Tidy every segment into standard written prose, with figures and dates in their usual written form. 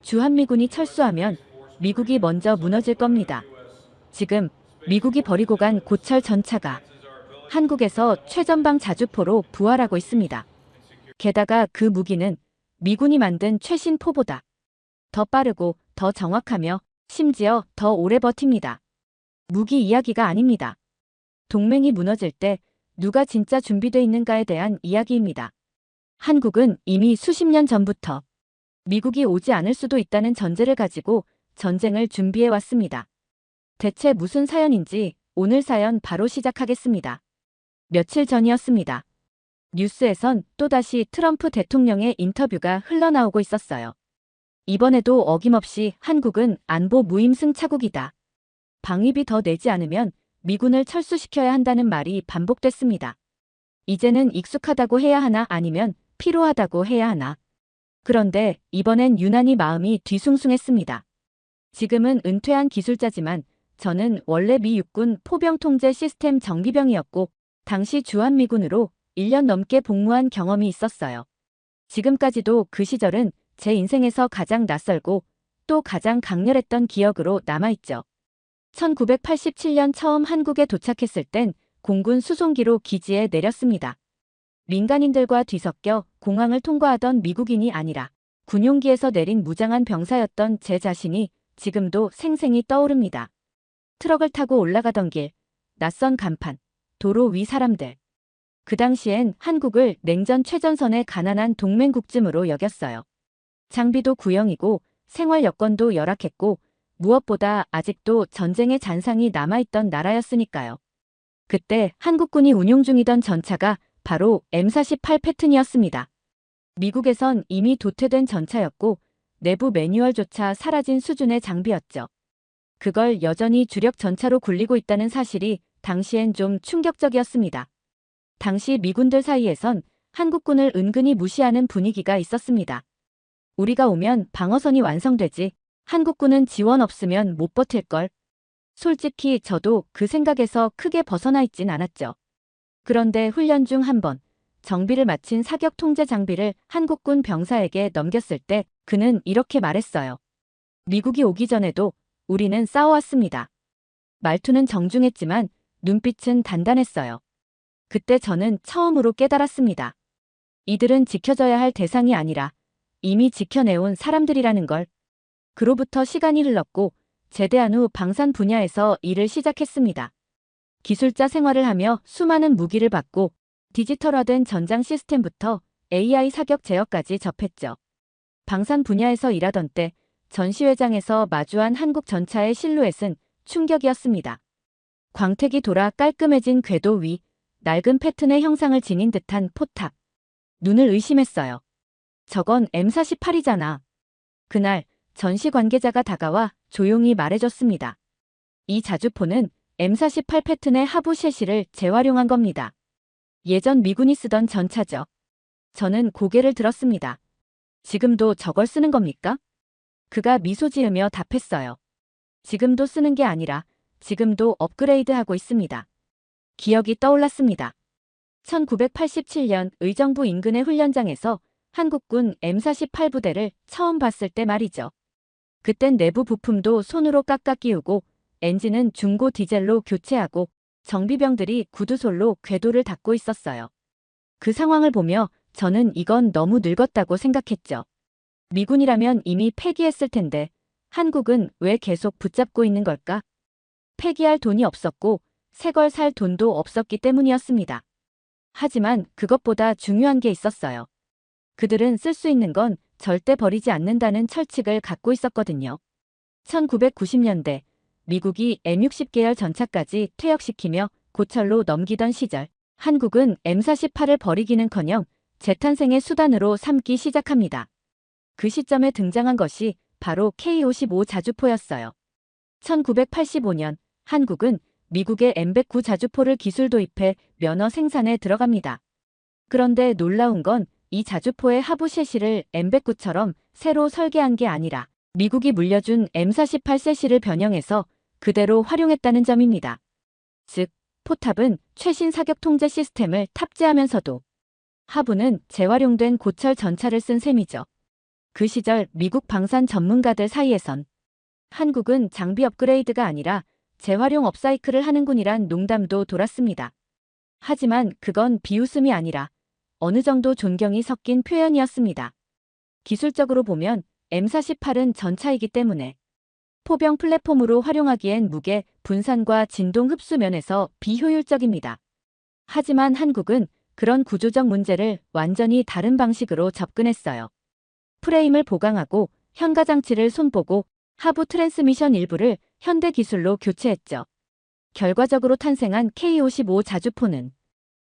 주한미군이 철수하면 미국이 먼저 무너질 겁니다. 지금 미국이 버리고 간 고철 전차가 한국에서 최전방 자주포로 부활하고 있습니다. 게다가 그 무기는 미군이 만든 최신 포보다 더 빠르고 더 정확하며 심지어 더 오래 버팁니다. 무기 이야기가 아닙니다. 동맹이 무너질 때 누가 진짜 준비되어 있는가에 대한 이야기입니다. 한국은 이미 수십 년 전부터 미국이 오지 않을 수도 있다는 전제를 가지고 전쟁을 준비해 왔습니다. 대체 무슨 사연인지 오늘 사연 바로 시작하겠습니다. 며칠 전이었습니다. 뉴스에선 또다시 트럼프 대통령의 인터뷰가 흘러나오고 있었어요. 이번에도 어김없이 한국은 안보 무임승차국이다. 방위비 더 내지 않으면 미군을 철수시켜야 한다는 말이 반복됐습니다. 이제는 익숙하다고 해야 하나 아니면 필요하다고 해야 하나. 그런데 이번엔 유난히 마음이 뒤숭숭했습니다. 지금은 은퇴한 기술자지만 저는 원래 미 육군 포병 통제 시스템 정비병이었고 당시 주한미군으로 1년 넘게 복무한 경험이 있었어요. 지금까지도 그 시절은 제 인생에서 가장 낯설고 또 가장 강렬했던 기억으로 남아있죠. 1987년 처음 한국에 도착했을 땐 공군 수송기로 기지에 내렸습니다. 민간인들과 뒤섞여 공항을 통과하던 미국인이 아니라 군용기에서 내린 무장한 병사였던 제 자신이 지금도 생생히 떠오릅니다. 트럭을 타고 올라가던 길, 낯선 간판, 도로 위 사람들. 그 당시엔 한국을 냉전 최전선의 가난한 동맹국쯤으로 여겼어요. 장비도 구형이고 생활 여건도 열악했고 무엇보다 아직도 전쟁의 잔상이 남아있던 나라였으니까요. 그때 한국군이 운용 중이던 전차가 바로 M48 패튼이었습니다. 미국에선 이미 도태된 전차였고 내부 매뉴얼조차 사라진 수준의 장비였죠. 그걸 여전히 주력 전차로 굴리고 있다는 사실이 당시엔 좀 충격적이었습니다. 당시 미군들 사이에선 한국군을 은근히 무시하는 분위기가 있었습니다. 우리가 오면 방어선이 완성되지 한국군은 지원 없으면 못 버틸걸. 솔직히 저도 그 생각에서 크게 벗어나 있진 않았죠. 그런데 훈련 중 한 번 정비를 마친 사격 통제 장비를 한국군 병사에게 넘겼을 때 그는 이렇게 말했어요. 미국이 오기 전에도 우리는 싸워왔습니다. 말투는 정중했지만 눈빛은 단단했어요. 그때 저는 처음으로 깨달았습니다. 이들은 지켜져야 할 대상이 아니라 이미 지켜내온 사람들이라는 걸. 그로부터 시간이 흘렀고 제대한 후 방산 분야에서 일을 시작했습니다. 기술자 생활을 하며 수많은 무기를 받고 디지털화된 전장 시스템부터 AI 사격 제어까지 접했죠. 방산 분야에서 일하던 때 전시회장에서 마주한 한국 전차의 실루엣은 충격이었습니다. 광택이 돌아 깔끔해진 궤도 위, 낡은 패튼의 형상을 지닌 듯한 포탑. 눈을 의심했어요. 저건 M48이잖아. 그날 전시 관계자가 다가와 조용히 말해줬습니다. 이 자주포는 M48 패튼의 하부 셰시를 재활용한 겁니다. 예전 미군이 쓰던 전차죠. 저는 고개를 들었습니다. 지금도 저걸 쓰는 겁니까? 그가 미소 지으며 답했어요. 지금도 쓰는 게 아니라 지금도 업그레이드하고 있습니다. 기억이 떠올랐습니다. 1987년 의정부 인근의 훈련장에서 한국군 M48 부대를 처음 봤을 때 말이죠. 그땐 내부 부품도 손으로 깎아 끼우고 엔진은 중고 디젤로 교체하고 정비병들이 구두솔로 궤도를 닦고 있었어요. 그 상황을 보며 저는 이건 너무 늙었다고 생각했죠. 미군이라면 이미 폐기했을 텐데 한국은 왜 계속 붙잡고 있는 걸까? 폐기할 돈이 없었고 새 걸 살 돈도 없었기 때문이었습니다. 하지만 그것보다 중요한 게 있었어요. 그들은 쓸 수 있는 건 절대 버리지 않는다는 철칙을 갖고 있었거든요. 1990년대 미국이 M60 계열 전차까지 퇴역시키며 고철로 넘기던 시절 한국은 M48을 버리기는커녕 재탄생의 수단으로 삼기 시작합니다. 그 시점에 등장한 것이 바로 K55 자주포였어요. 1985년 한국은 미국의 M109 자주포를 기술 도입해 면허 생산에 들어갑니다. 그런데 놀라운 건 이 자주포의 하부 셰시를 M109처럼 새로 설계한 게 아니라 미국이 물려준 M48 셰시를 변형해서 그대로 활용했다는 점입니다. 즉, 포탑은 최신 사격 통제 시스템을 탑재하면서도 하부는 재활용된 고철 전차를 쓴 셈이죠. 그 시절 미국 방산 전문가들 사이에선 한국은 장비 업그레이드가 아니라 재활용 업사이클을 하는군이란 농담도 돌았습니다. 하지만 그건 비웃음이 아니라 어느 정도 존경이 섞인 표현이었습니다. 기술적으로 보면 M48은 전차이기 때문에 포병 플랫폼으로 활용하기엔 무게, 분산과 진동 흡수 면에서 비효율적입니다. 하지만 한국은 그런 구조적 문제를 완전히 다른 방식으로 접근했어요. 프레임을 보강하고 현가 장치를 손보고 하부 트랜스미션 일부를 현대 기술로 교체했죠. 결과적으로 탄생한 K55 자주포는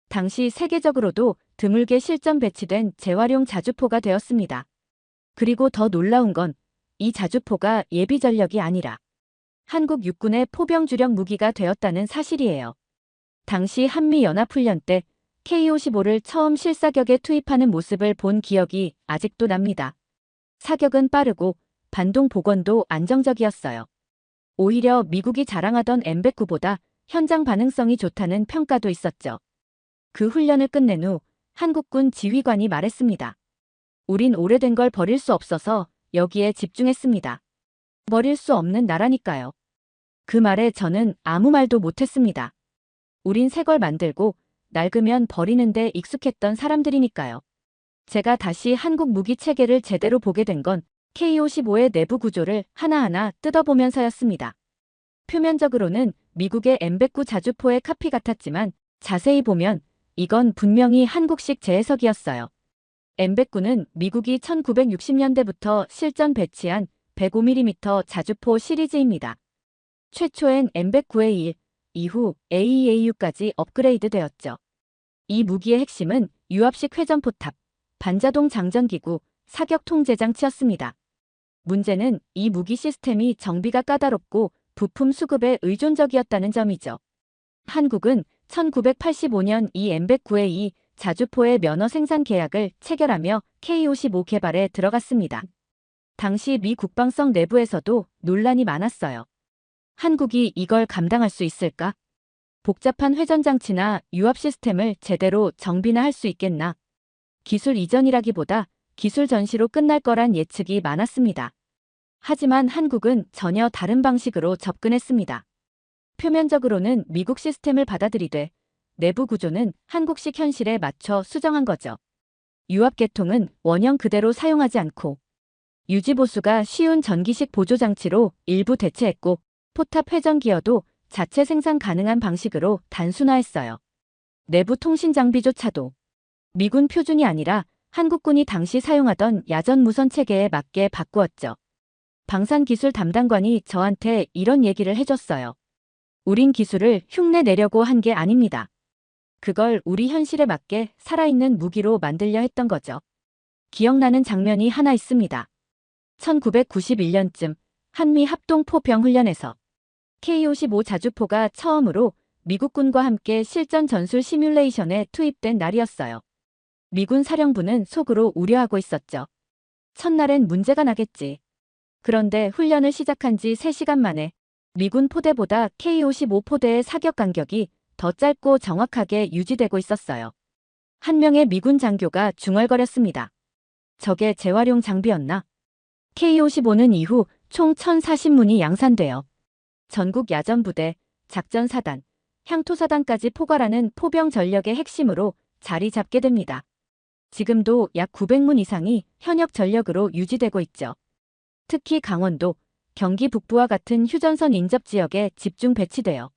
당시 세계적으로도 드물게 실전 배치된 재활용 자주포가 되었습니다. 그리고 더 놀라운 건 이 자주포가 예비 전력이 아니라 한국 육군의 포병 주력 무기가 되었다는 사실이에요. 당시 한미연합훈련 때 K55를 처음 실사격에 투입하는 모습을 본 기억이 아직도 납니다. 사격은 빠르고 반동 복원도 안정적이었어요. 오히려 미국이 자랑하던 M109보다 현장 반응성이 좋다는 평가도 있었죠. 그 훈련을 끝낸 후 한국군 지휘관이 말했습니다. 우린 오래된 걸 버릴 수 없어서 여기에 집중했습니다. 버릴 수 없는 나라니까요. 그 말에 저는 아무 말도 못했습니다. 우린 새 걸 만들고 낡으면 버리는데 익숙했던 사람들이니까요. 제가 다시 한국 무기 체계를 제대로 보게 된 건 K55의 내부 구조를 하나하나 뜯어보면서였습니다. 표면적으로는 미국의 M109 자주포의 카피 같았지만 자세히 보면 이건 분명히 한국식 재해석이었어요. M109는 미국이 1960년대부터 실전 배치한 105mm 자주포 시리즈입니다. 최초엔 M109A1, 이후 AEAU까지 업그레이드되었죠. 이 무기의 핵심은 유압식 회전포탑, 반자동 장전기구, 사격 통제 장치였습니다. 문제는 이 무기 시스템이 정비가 까다롭고 부품 수급에 의존적이었다는 점이죠. 한국은 1985년 이 M109A2 자주포의 면허 생산 계약을 체결하며 K55 개발에 들어갔습니다. 당시 미 국방성 내부에서도 논란이 많았어요. 한국이 이걸 감당할 수 있을까? 복잡한 회전장치나 유압 시스템을 제대로 정비나 할 수 있겠나? 기술 이전이라기보다 기술 전시로 끝날 거란 예측이 많았습니다. 하지만 한국은 전혀 다른 방식으로 접근했습니다. 표면적으로는 미국 시스템을 받아들이되 내부 구조는 한국식 현실에 맞춰 수정한 거죠. 유압 계통은 원형 그대로 사용하지 않고 유지보수가 쉬운 전기식 보조장치로 일부 대체했고 포탑 회전 기어도 자체 생산 가능한 방식으로 단순화했어요. 내부 통신 장비조차도 미군 표준이 아니라 한국군이 당시 사용하던 야전 무선 체계에 맞게 바꾸었죠. 방산기술 담당관이 저한테 이런 얘기를 해줬어요. 우린 기술을 흉내 내려고 한 게 아닙니다. 그걸 우리 현실에 맞게 살아있는 무기로 만들려 했던 거죠. 기억나는 장면이 하나 있습니다. 1991년쯤 한미 합동포병훈련에서 K55 자주포가 처음으로 미국군과 함께 실전 전술 시뮬레이션에 투입된 날이었어요. 미군 사령부는 속으로 우려하고 있었죠. 첫날엔 문제가 나겠지. 그런데 훈련을 시작한 지 3시간 만에 미군 포대보다 K55 포대의 사격 간격이 더 짧고 정확하게 유지되고 있었어요. 한 명의 미군 장교가 중얼거렸습니다. 저게 재활용 장비였나? K55는 이후 총 1040문이 양산되어 전국 야전부대, 작전사단, 향토사단까지 포괄하는 포병 전력의 핵심으로 자리 잡게 됩니다. 지금도 약 900문 이상이 현역 전력으로 유지되고 있죠. 특히 강원도, 경기 북부와 같은 휴전선 인접 지역에 집중 배치되어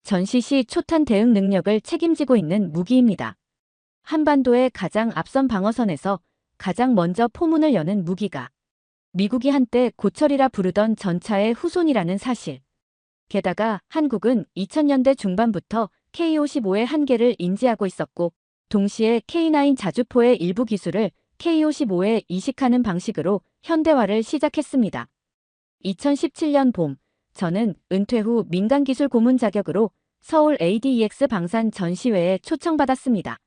전시 시 초탄 대응 능력을 책임지고 있는 무기입니다. 한반도의 가장 앞선 방어선에서 가장 먼저 포문을 여는 무기가 미국이 한때 고철이라 부르던 전차의 후손이라는 사실. 게다가 한국은 2000년대 중반부터 K55의 한계를 인지하고 있었고 동시에 K9 자주포의 일부 기술을 K55에 이식하는 방식으로 현대화를 시작했습니다. 2017년 봄, 저는 은퇴 후 민간기술 고문 자격으로 서울 ADEX 방산 전시회에 초청받았습니다.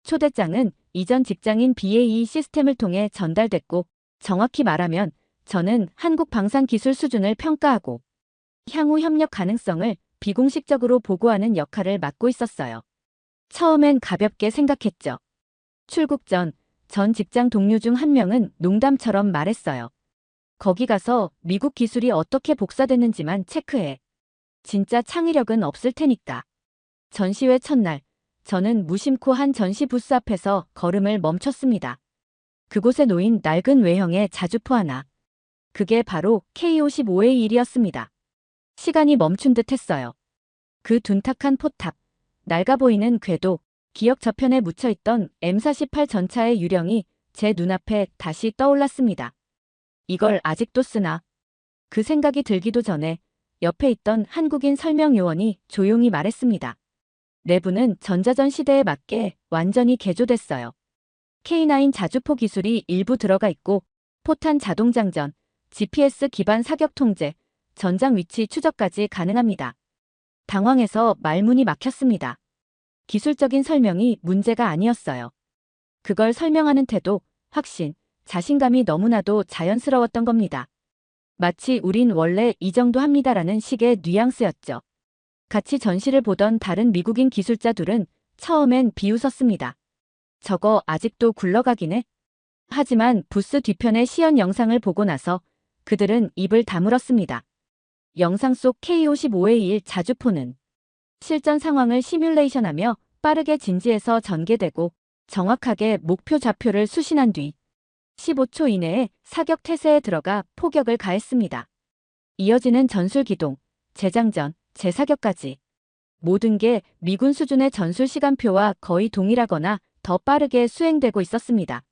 초대장은 이전 직장인 BAE 시스템을 통해 전달됐고 정확히 말하면 저는 한국 방산기술 수준을 평가하고 향후 협력 가능성을 비공식적으로 보고하는 역할을 맡고 있었어요. 처음엔 가볍게 생각했죠. 출국 전 전 직장 동료 중 한 명은 농담처럼 말했어요. 거기 가서 미국 기술이 어떻게 복사됐는지만 체크해. 진짜 창의력은 없을 테니까. 전시회 첫날, 저는 무심코 한 전시 부스 앞에서 걸음을 멈췄습니다. 그곳에 놓인 낡은 외형의 자주포 하나. 그게 바로 K55A1이었습니다. 시간이 멈춘 듯 했어요. 그 둔탁한 포탑, 낡아 보이는 궤도, 기억 저편에 묻혀있던 M48 전차의 유령이 제 눈앞에 다시 떠올랐습니다. 이걸 아직도 쓰나? 그 생각이 들기도 전에 옆에 있던 한국인 설명 요원이 조용히 말했습니다. 내부는 전자전 시대에 맞게 완전히 개조됐어요. K9 자주포 기술이 일부 들어가 있고 포탄 자동장전, GPS 기반 사격 통제, 전장 위치 추적까지 가능합니다. 당황해서 말문이 막혔습니다. 기술적인 설명이 문제가 아니었어요. 그걸 설명하는 태도, 확신, 자신감이 너무나도 자연스러웠던 겁니다. 마치 우린 원래 이 정도 합니다라는 식의 뉘앙스였죠. 같이 전시를 보던 다른 미국인 기술자 둘은 처음엔 비웃었습니다. 저거 아직도 굴러가긴 해? 하지만 부스 뒤편의 시연 영상을 보고 나서 그들은 입을 다물었습니다. 영상 속 K55A1 자주포는 실전 상황을 시뮬레이션하며 빠르게 진지에서 전개되고 정확하게 목표 좌표를 수신한 뒤 15초 이내에 사격 태세에 들어가 포격을 가했습니다. 이어지는 전술 기동, 재장전, 재사격까지 모든 게 미군 수준의 전술 시간표와 거의 동일하거나 더 빠르게 수행되고 있었습니다.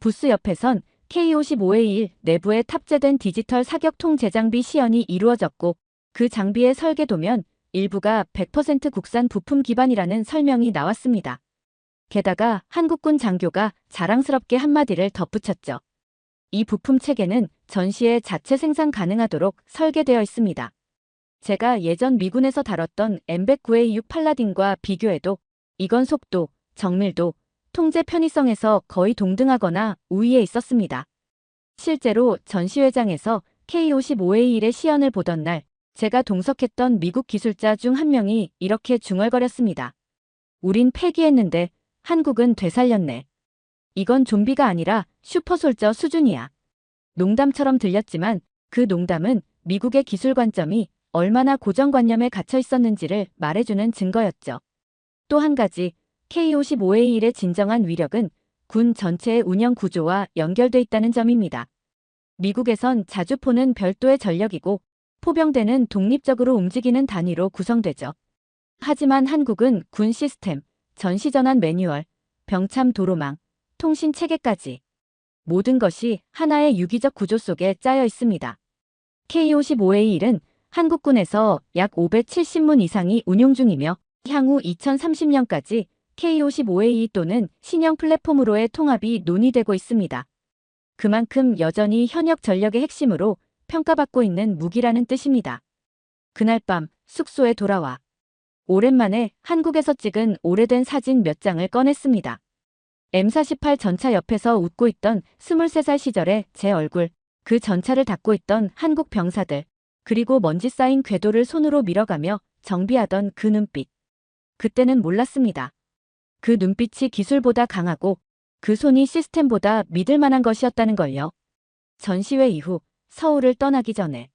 부스 옆에선 K55A1 내부에 탑재된 디지털 사격통 재장비 시연이 이루어졌고 그 장비의 설계도면 일부가 100% 국산 부품 기반이라는 설명이 나왔습니다. 게다가 한국군 장교가 자랑스럽게 한마디를 덧붙였죠. 이 부품 체계는 전시에 자체 생산 가능하도록 설계되어 있습니다. 제가 예전 미군에서 다뤘던 M109A6 팔라딘과 비교해도 이건 속도, 정밀도, 통제 편의성에서 거의 동등하거나 우위에 있었습니다. 실제로 전시회장에서 K55A1의 시연을 보던 날 제가 동석했던 미국 기술자 중 한 명이 이렇게 중얼거렸습니다. 우린 폐기했는데 한국은 되살렸네. 이건 좀비가 아니라 슈퍼솔저 수준이야. 농담처럼 들렸지만 그 농담은 미국의 기술 관점이 얼마나 고정관념에 갇혀 있었는지를 말해주는 증거였죠. 또 한 가지, K55A1의 진정한 위력은 군 전체의 운영 구조와 연결돼 있다는 점입니다. 미국에선 자주포는 별도의 전력이고 포병대는 독립적으로 움직이는 단위로 구성되죠. 하지만 한국은 군 시스템, 전시전환 매뉴얼, 병참 도로망, 통신 체계까지 모든 것이 하나의 유기적 구조 속에 짜여 있습니다. K55A1은 한국군에서 약 570문 이상이 운용 중이며 향후 2030년까지 K55A2 또는 신형 플랫폼으로의 통합이 논의되고 있습니다. 그만큼 여전히 현역 전력의 핵심으로 평가받고 있는 무기라는 뜻입니다. 그날 밤 숙소에 돌아와 오랜만에 한국에서 찍은 오래된 사진 몇 장을 꺼냈습니다. M48 전차 옆에서 웃고 있던 23살 시절의 제 얼굴, 그 전차를 닦고 있던 한국 병사들, 그리고 먼지 쌓인 궤도를 손으로 밀어가며 정비하던 그 눈빛. 그때는 몰랐습니다. 그 눈빛이 기술보다 강하고 그 손이 시스템보다 믿을 만한 것이었다는 걸요. 전시회 이후 서울을 떠나기 전에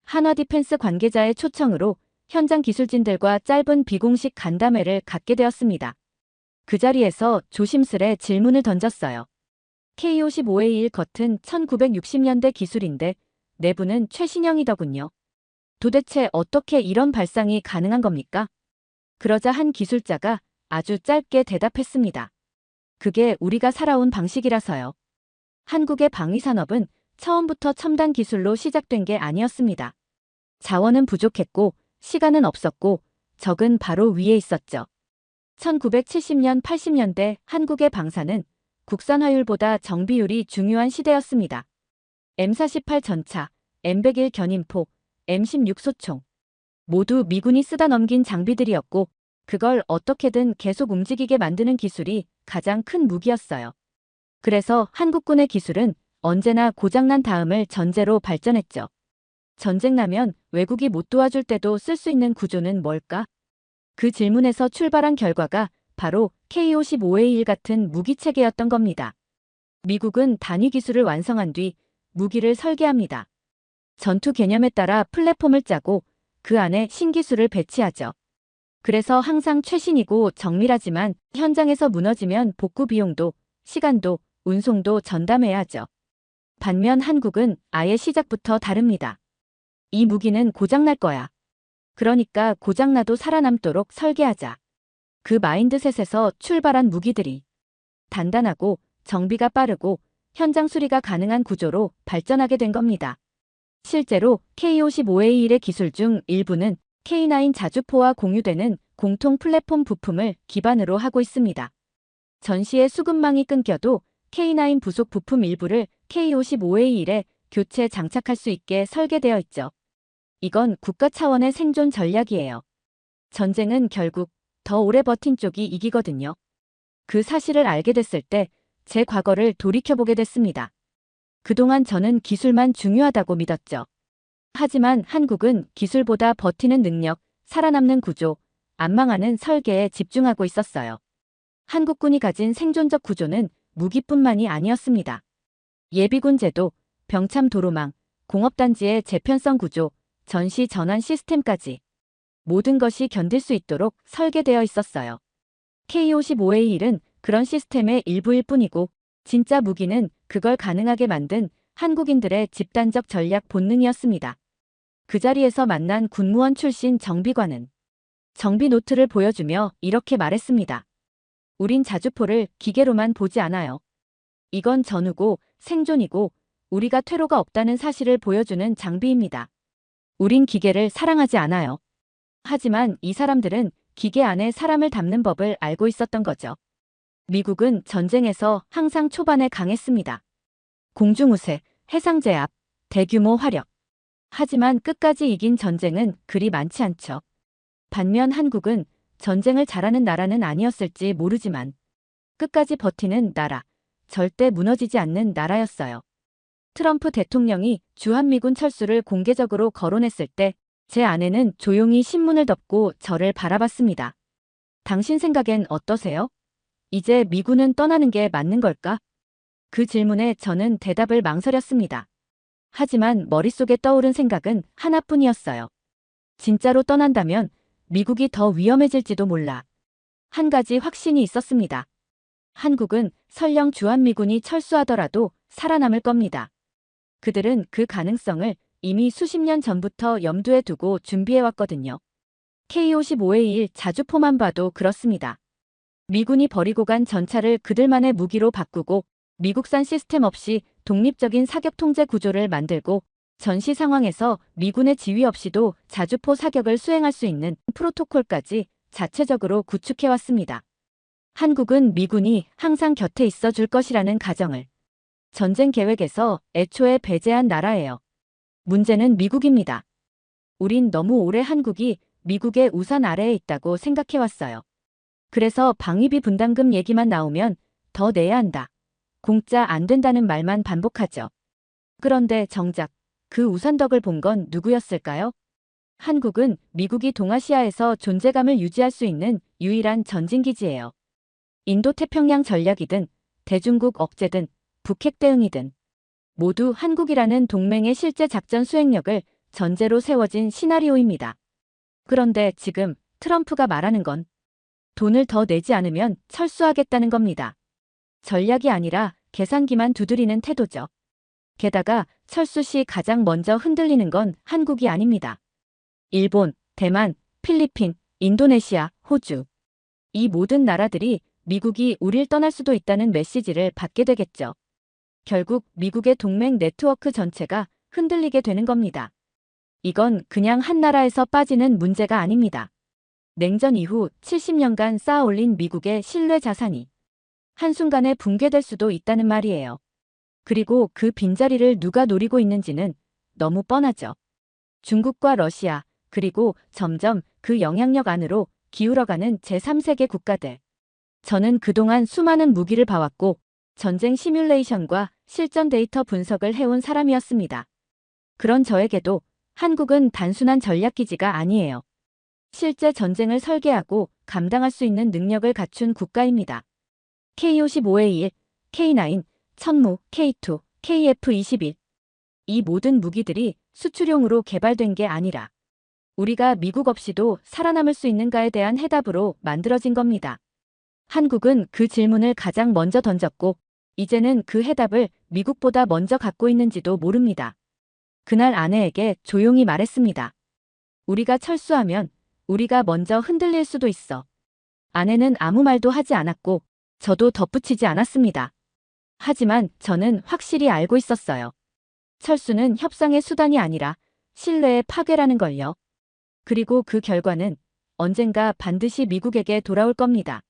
한화디펜스 관계자의 초청으로 현장 기술진들과 짧은 비공식 간담회를 갖게 되었습니다. 그 자리에서 조심스레 질문을 던졌어요. K55A1 겉은 1960년대 기술인데 내부는 최신형이더군요. 도대체 어떻게 이런 발상이 가능한 겁니까? 그러자 한 기술자가 아주 짧게 대답했습니다. 그게 우리가 살아온 방식이라서요. 한국의 방위산업은 처음부터 첨단 기술로 시작된 게 아니었습니다. 자원은 부족했고 시간은 없었고 적은 바로 위에 있었죠. 1970년 80년대 한국의 방사는 국산 화율보다 정비율이 중요한 시대였습니다. M48 전차, M101 견인포, M16 소총 모두 미군이 쓰다 넘긴 장비들이었고 그걸 어떻게든 계속 움직이게 만드는 기술이 가장 큰 무기였어요. 그래서 한국군의 기술은 언제나 고장난 다음을 전제로 발전했죠. 전쟁 나면 외국이 못 도와줄 때도 쓸 수 있는 구조는 뭘까? 그 질문에서 출발한 결과가 바로 K55A1 같은 무기체계였던 겁니다. 미국은 단위 기술을 완성한 뒤 무기를 설계합니다. 전투 개념에 따라 플랫폼을 짜고 그 안에 신기술을 배치하죠. 그래서 항상 최신이고 정밀하지만 현장에서 무너지면 복구 비용도, 시간도, 운송도 전담해야 하죠. 반면 한국은 아예 시작부터 다릅니다. 이 무기는 고장날 거야. 그러니까 고장나도 살아남도록 설계하자. 그 마인드셋에서 출발한 무기들이 단단하고 정비가 빠르고 현장 수리가 가능한 구조로 발전하게 된 겁니다. 실제로 K55A1의 기술 중 일부는 K9 자주포와 공유되는 공통 플랫폼 부품을 기반으로 하고 있습니다. 전시의 수급망이 끊겨도 K9 부속 부품 일부를 K55A1에 교체 장착할 수 있게 설계되어 있죠. 이건 국가 차원의 생존 전략이에요. 전쟁은 결국 더 오래 버틴 쪽이 이기거든요. 그 사실을 알게 됐을 때 제 과거를 돌이켜보게 됐습니다. 그동안 저는 기술만 중요하다고 믿었죠. 하지만 한국은 기술보다 버티는 능력, 살아남는 구조, 안 망하는 설계에 집중하고 있었어요. 한국군이 가진 생존적 구조는 무기뿐만이 아니었습니다. 예비군 제도, 병참 도로망, 공업단지의 재편성 구조, 전시 전환 시스템까지 모든 것이 견딜 수 있도록 설계되어 있었어요. K55A1은 그런 시스템의 일부일 뿐이고 진짜 무기는 그걸 가능하게 만든 한국인들의 집단적 전략 본능이었습니다. 그 자리에서 만난 군무원 출신 정비관은 정비 노트를 보여주며 이렇게 말했습니다. 우린 자주포를 기계로만 보지 않아요. 이건 전우고 생존이고 우리가 퇴로가 없다는 사실을 보여주는 장비입니다. 우린 기계를 사랑하지 않아요. 하지만 이 사람들은 기계 안에 사람을 담는 법을 알고 있었던 거죠. 미국은 전쟁에서 항상 초반에 강했습니다. 공중우세, 해상제압, 대규모 화력. 하지만 끝까지 이긴 전쟁은 그리 많지 않죠. 반면 한국은 전쟁을 잘하는 나라는 아니었을지 모르지만 끝까지 버티는 나라, 절대 무너지지 않는 나라였어요. 트럼프 대통령이 주한미군 철수를 공개적으로 거론했을 때 제 아내는 조용히 신문을 덮고 저를 바라봤습니다. 당신 생각엔 어떠세요? 이제 미군은 떠나는 게 맞는 걸까? 그 질문에 저는 대답을 망설였습니다. 하지만 머릿속에 떠오른 생각은 하나뿐이었어요. 진짜로 떠난다면 미국이 더 위험해질지도 몰라. 한 가지 확신이 있었습니다. 한국은 설령 주한미군이 철수하더라도 살아남을 겁니다. 그들은 그 가능성을 이미 수십 년 전부터 염두에 두고 준비해왔거든요. K55A1 자주포만 봐도 그렇습니다. 미군이 버리고 간 전차를 그들만의 무기로 바꾸고 미국산 시스템 없이 독립적인 사격 통제 구조를 만들고 전시 상황에서 미군의 지휘 없이도 자주포 사격을 수행할 수 있는 프로토콜까지 자체적으로 구축해왔습니다. 한국은 미군이 항상 곁에 있어 줄 것이라는 가정을 전쟁 계획에서 애초에 배제한 나라예요. 문제는 미국입니다. 우린 너무 오래 한국이 미국의 우산 아래에 있다고 생각해왔어요. 그래서 방위비 분담금 얘기만 나오면 더 내야 한다. 공짜 안 된다는 말만 반복하죠. 그런데 정작 그 우산덕을 본 건 누구였을까요? 한국은 미국이 동아시아에서 존재감을 유지할 수 있는 유일한 전진기지예요. 인도태평양 전략이든 대중국 억제든 북핵 대응이든 모두 한국이라는 동맹의 실제 작전 수행력을 전제로 세워진 시나리오입니다. 그런데 지금 트럼프가 말하는 건 돈을 더 내지 않으면 철수하겠다는 겁니다. 전략이 아니라 계산기만 두드리는 태도죠. 게다가 철수 시 가장 먼저 흔들리는 건 한국이 아닙니다. 일본, 대만, 필리핀, 인도네시아, 호주. 이 모든 나라들이 미국이 우릴 떠날 수도 있다는 메시지를 받게 되겠죠. 결국 미국의 동맹 네트워크 전체가 흔들리게 되는 겁니다. 이건 그냥 한 나라에서 빠지는 문제가 아닙니다. 냉전 이후 70년간 쌓아올린 미국의 신뢰 자산이 한순간에 붕괴될 수도 있다는 말이에요. 그리고 그 빈자리를 누가 노리고 있는지는 너무 뻔하죠. 중국과 러시아, 그리고 점점 그 영향력 안으로 기울어가는 제3세계 국가들. 저는 그동안 수많은 무기를 봐왔고 전쟁 시뮬레이션과 실전 데이터 분석을 해온 사람이었습니다. 그런 저에게도 한국은 단순한 전략기지가 아니에요. 실제 전쟁을 설계하고 감당할 수 있는 능력을 갖춘 국가입니다. K55A1, K9, 천무, K2, KF-21. 이 모든 무기들이 수출용으로 개발된 게 아니라 우리가 미국 없이도 살아남을 수 있는가에 대한 해답으로 만들어진 겁니다. 한국은 그 질문을 가장 먼저 던졌고 이제는 그 해답을 미국보다 먼저 갖고 있는지도 모릅니다. 그날 아내에게 조용히 말했습니다. 우리가 철수하면 우리가 먼저 흔들릴 수도 있어. 아내는 아무 말도 하지 않았고 저도 덧붙이지 않았습니다. 하지만 저는 확실히 알고 있었어요. 철수는 협상의 수단이 아니라 신뢰의 파괴라는 걸요. 그리고 그 결과는 언젠가 반드시 미국에게 돌아올 겁니다.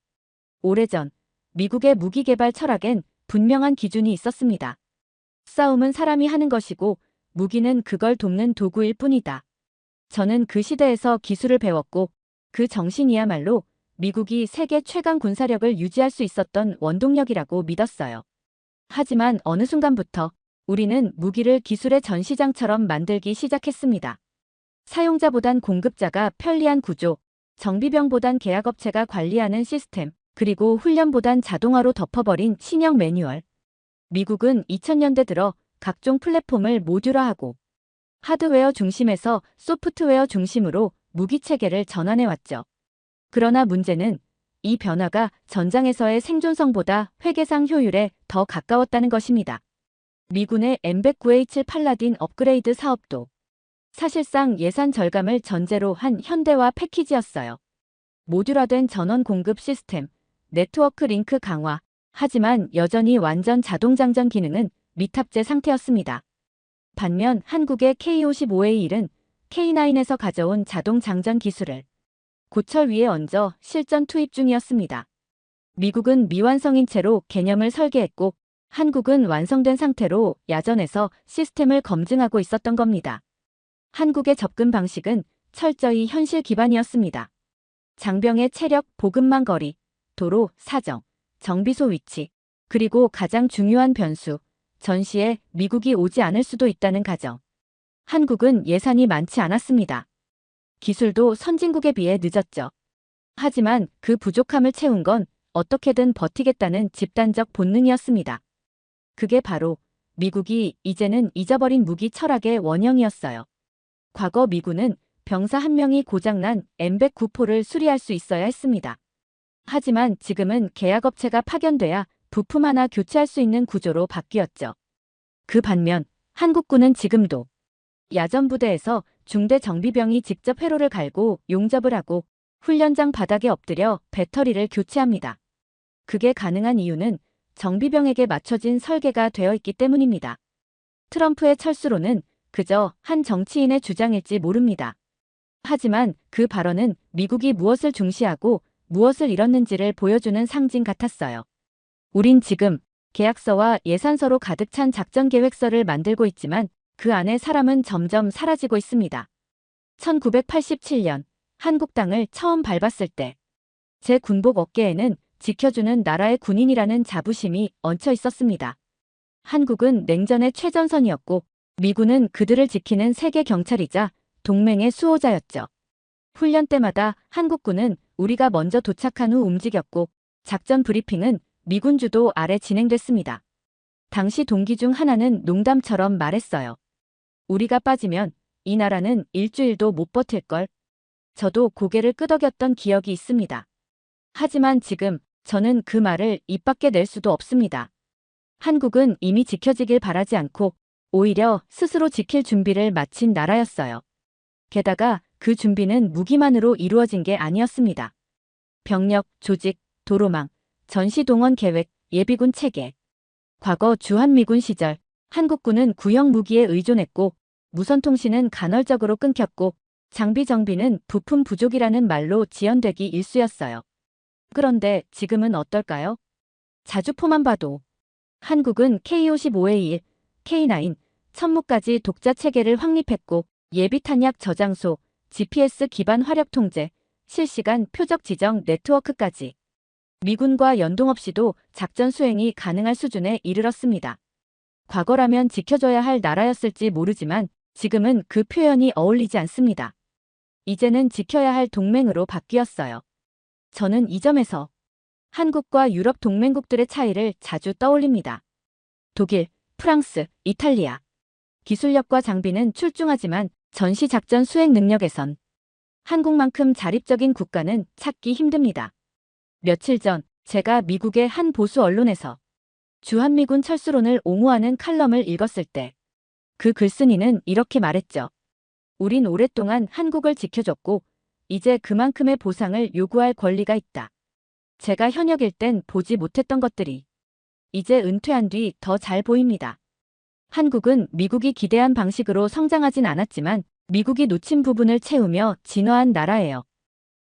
오래전 미국의 무기 개발 철학엔 분명한 기준이 있었습니다. 싸움은 사람이 하는 것이고 무기는 그걸 돕는 도구일 뿐이다. 저는 그 시대에서 기술을 배웠고 그 정신이야말로 미국이 세계 최강 군사력을 유지할 수 있었던 원동력이라고 믿었어요. 하지만 어느 순간부터 우리는 무기를 기술의 전시장처럼 만들기 시작했습니다. 사용자보단 공급자가 편리한 구조, 정비병보단 계약업체가 관리하는 시스템, 그리고 훈련보단 자동화로 덮어버린 신형 매뉴얼. 미국은 2000년대 들어 각종 플랫폼을 모듈화하고 하드웨어 중심에서 소프트웨어 중심으로 무기 체계를 전환해왔죠. 그러나 문제는 이 변화가 전장에서의 생존성보다 회계상 효율에 더 가까웠다는 것입니다. 미군의 M109A7 팔라딘 업그레이드 사업도 사실상 예산 절감을 전제로 한 현대화 패키지였어요. 모듈화된 전원 공급 시스템, 네트워크 링크 강화, 하지만 여전히 완전 자동장전 기능은 미탑재 상태였습니다. 반면 한국의 K55A1은 K9에서 가져온 자동장전 기술을 고철 위에 얹어 실전 투입 중이었습니다. 미국은 미완성인 채로 개념을 설계했고 한국은 완성된 상태로 야전에서 시스템을 검증하고 있었던 겁니다. 한국의 접근 방식은 철저히 현실 기반이었습니다. 장병의 체력, 보급망 거리, 도로, 사정, 정비소 위치, 그리고 가장 중요한 변수, 전시에 미국이 오지 않을 수도 있다는 가정. 한국은 예산이 많지 않았습니다. 기술도 선진국에 비해 늦었죠. 하지만 그 부족함을 채운 건 어떻게든 버티겠다는 집단적 본능이었습니다. 그게 바로 미국이 이제는 잊어버린 무기 철학의 원형이었어요. 과거 미군은 병사 한 명이 고장난 M109포를 수리할 수 있어야 했습니다. 하지만 지금은 계약업체가 파견돼야 부품 하나 교체할 수 있는 구조로 바뀌었죠. 그 반면 한국군은 지금도 야전부대에서 중대 정비병이 직접 회로를 갈고 용접을 하고 훈련장 바닥에 엎드려 배터리를 교체합니다. 그게 가능한 이유는 정비병에게 맞춰진 설계가 되어 있기 때문입니다. 트럼프의 철수로는 그저 한 정치인의 주장일지 모릅니다. 하지만 그 발언은 미국이 무엇을 중시하고 무엇을 잃었는지를 보여주는 상징 같았어요. 우린 지금 계약서와 예산서로 가득 찬 작전계획서를 만들고 있지만 그 안에 사람은 점점 사라지고 있습니다. 1987년 한국 땅을 처음 밟았을 때 제 군복 어깨에는 지켜주는 나라의 군인이라는 자부심이 얹혀 있었습니다. 한국은 냉전의 최전선이었고 미군은 그들을 지키는 세계 경찰이자 동맹의 수호자였죠. 훈련 때마다 한국군은 우리가 먼저 도착한 후 움직였고 작전 브리핑은 미군 주도 아래 진행됐습니다. 당시 동기 중 하나는 농담처럼 말했어요. 우리가 빠지면 이 나라는 일주일도 못 버틸걸. 저도 고개를 끄덕였던 기억이 있습니다. 하지만 지금 저는 그 말을 입 밖에 낼 수도 없습니다. 한국은 이미 지켜지길 바라지 않고 오히려 스스로 지킬 준비를 마친 나라였어요. 게다가 그 준비는 무기만으로 이루어진 게 아니었습니다. 병력, 조직, 도로망, 전시동원 계획, 예비군 체계. 과거 주한미군 시절 한국군은 구형 무기에 의존했고 무선통신은 간헐적으로 끊겼고 장비 정비는 부품 부족이라는 말로 지연되기 일쑤였어요. 그런데 지금은 어떨까요? 자주포만 봐도 한국은 K55A1, K9, 천무까지 독자 체계를 확립했고 예비 탄약 저장소, GPS 기반 화력 통제, 실시간 표적 지정 네트워크까지 미군과 연동 없이도 작전 수행이 가능할 수준에 이르렀습니다. 과거라면 지켜줘야 할 나라였을지 모르지만 지금은 그 표현이 어울리지 않습니다. 이제는 지켜야 할 동맹으로 바뀌었어요. 저는 이 점에서 한국과 유럽 동맹국들의 차이를 자주 떠올립니다. 독일, 프랑스, 이탈리아. 기술력과 장비는 출중하지만 전시작전 수행 능력에선 한국만큼 자립적인 국가는 찾기 힘듭니다. 며칠 전 제가 미국의 한 보수 언론에서 주한미군 철수론을 옹호하는 칼럼을 읽었을 때 그 글쓴이는 이렇게 말했죠. 우린 오랫동안 한국을 지켜줬고 이제 그만큼의 보상을 요구할 권리가 있다. 제가 현역일 땐 보지 못했던 것들이 이제 은퇴한 뒤 더 잘 보입니다. 한국은 미국이 기대한 방식으로 성장하진 않았지만 미국이 놓친 부분을 채우며 진화한 나라예요.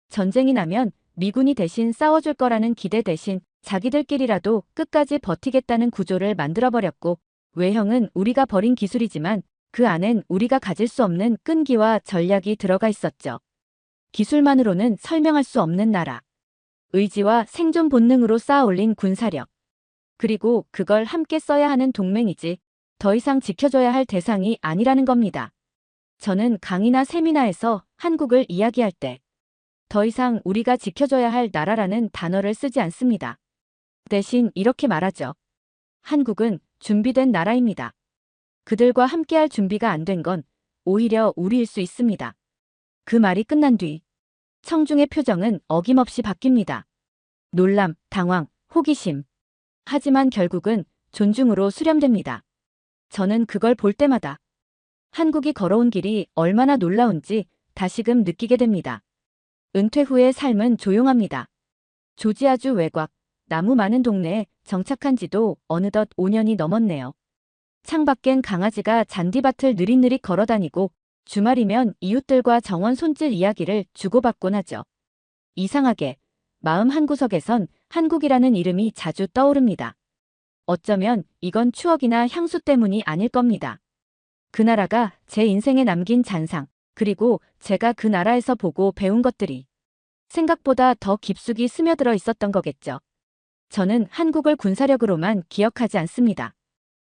전쟁이 나면 미군이 대신 싸워줄 거라는 기대 대신 자기들끼리라도 끝까지 버티겠다는 구조를 만들어버렸고 외형은 우리가 버린 기술이지만 그 안엔 우리가 가질 수 없는 끈기와 전략이 들어가 있었죠. 기술만으로는 설명할 수 없는 나라. 의지와 생존 본능으로 쌓아올린 군사력. 그리고 그걸 함께 써야 하는 동맹이지 더 이상 지켜줘야 할 대상이 아니라는 겁니다. 저는 강의나 세미나에서 한국을 이야기할 때 더 이상 우리가 지켜줘야 할 나라라는 단어를 쓰지 않습니다. 대신 이렇게 말하죠. 한국은 준비된 나라입니다. 그들과 함께할 준비가 안 된 건 오히려 우리일 수 있습니다. 그 말이 끝난 뒤 청중의 표정은 어김없이 바뀝니다. 놀람, 당황, 호기심. 하지만 결국은 존중으로 수렴됩니다. 저는 그걸 볼 때마다 한국이 걸어온 길이 얼마나 놀라운지 다시금 느끼게 됩니다. 은퇴 후의 삶은 조용합니다. 조지아주 외곽, 나무 많은 동네에 정착한 지도 어느덧 5년이 넘었네요. 창밖엔 강아지가 잔디밭을 느릿느릿 걸어다니고 주말이면 이웃들과 정원 손질 이야기를 주고받곤 하죠. 이상하게 마음 한구석에선 한국이라는 이름이 자주 떠오릅니다. 어쩌면 이건 추억이나 향수 때문이 아닐 겁니다. 그 나라가 제 인생에 남긴 잔상, 그리고 제가 그 나라에서 보고 배운 것들이 생각보다 더 깊숙이 스며들어 있었던 거겠죠. 저는 한국을 군사력으로만 기억하지 않습니다.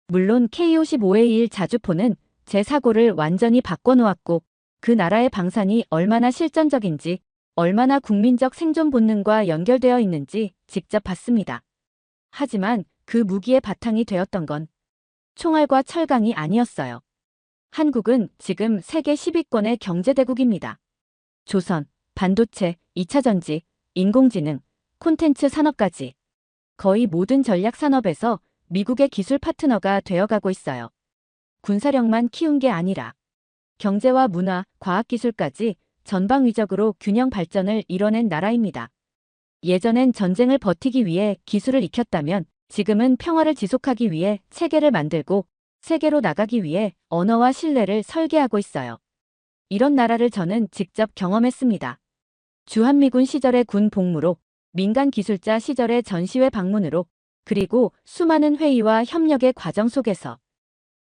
물론 K-55A1 자주포는 제 사고를 완전히 바꿔놓았고 그 나라의 방산이 얼마나 실전적인지 얼마나 국민적 생존 본능과 연결되어 있는지 직접 봤습니다. 하지만 그 무기의 바탕이 되었던 건 총알과 철강이 아니었어요. 한국은 지금 세계 10위권의 경제대국입니다. 조선, 반도체, 2차 전지, 인공지능, 콘텐츠 산업까지 거의 모든 전략 산업에서 미국의 기술 파트너가 되어가고 있어요. 군사력만 키운 게 아니라 경제와 문화, 과학기술까지 전방위적으로 균형 발전을 이뤄낸 나라입니다. 예전엔 전쟁을 버티기 위해 기술을 익혔다면 지금은 평화를 지속하기 위해 체계를 만들고 세계로 나가기 위해 언어와 신뢰를 설계하고 있어요. 이런 나라를 저는 직접 경험했습니다. 주한미군 시절의 군 복무로, 민간 기술자 시절의 전시회 방문으로, 그리고 수많은 회의와 협력의 과정 속에서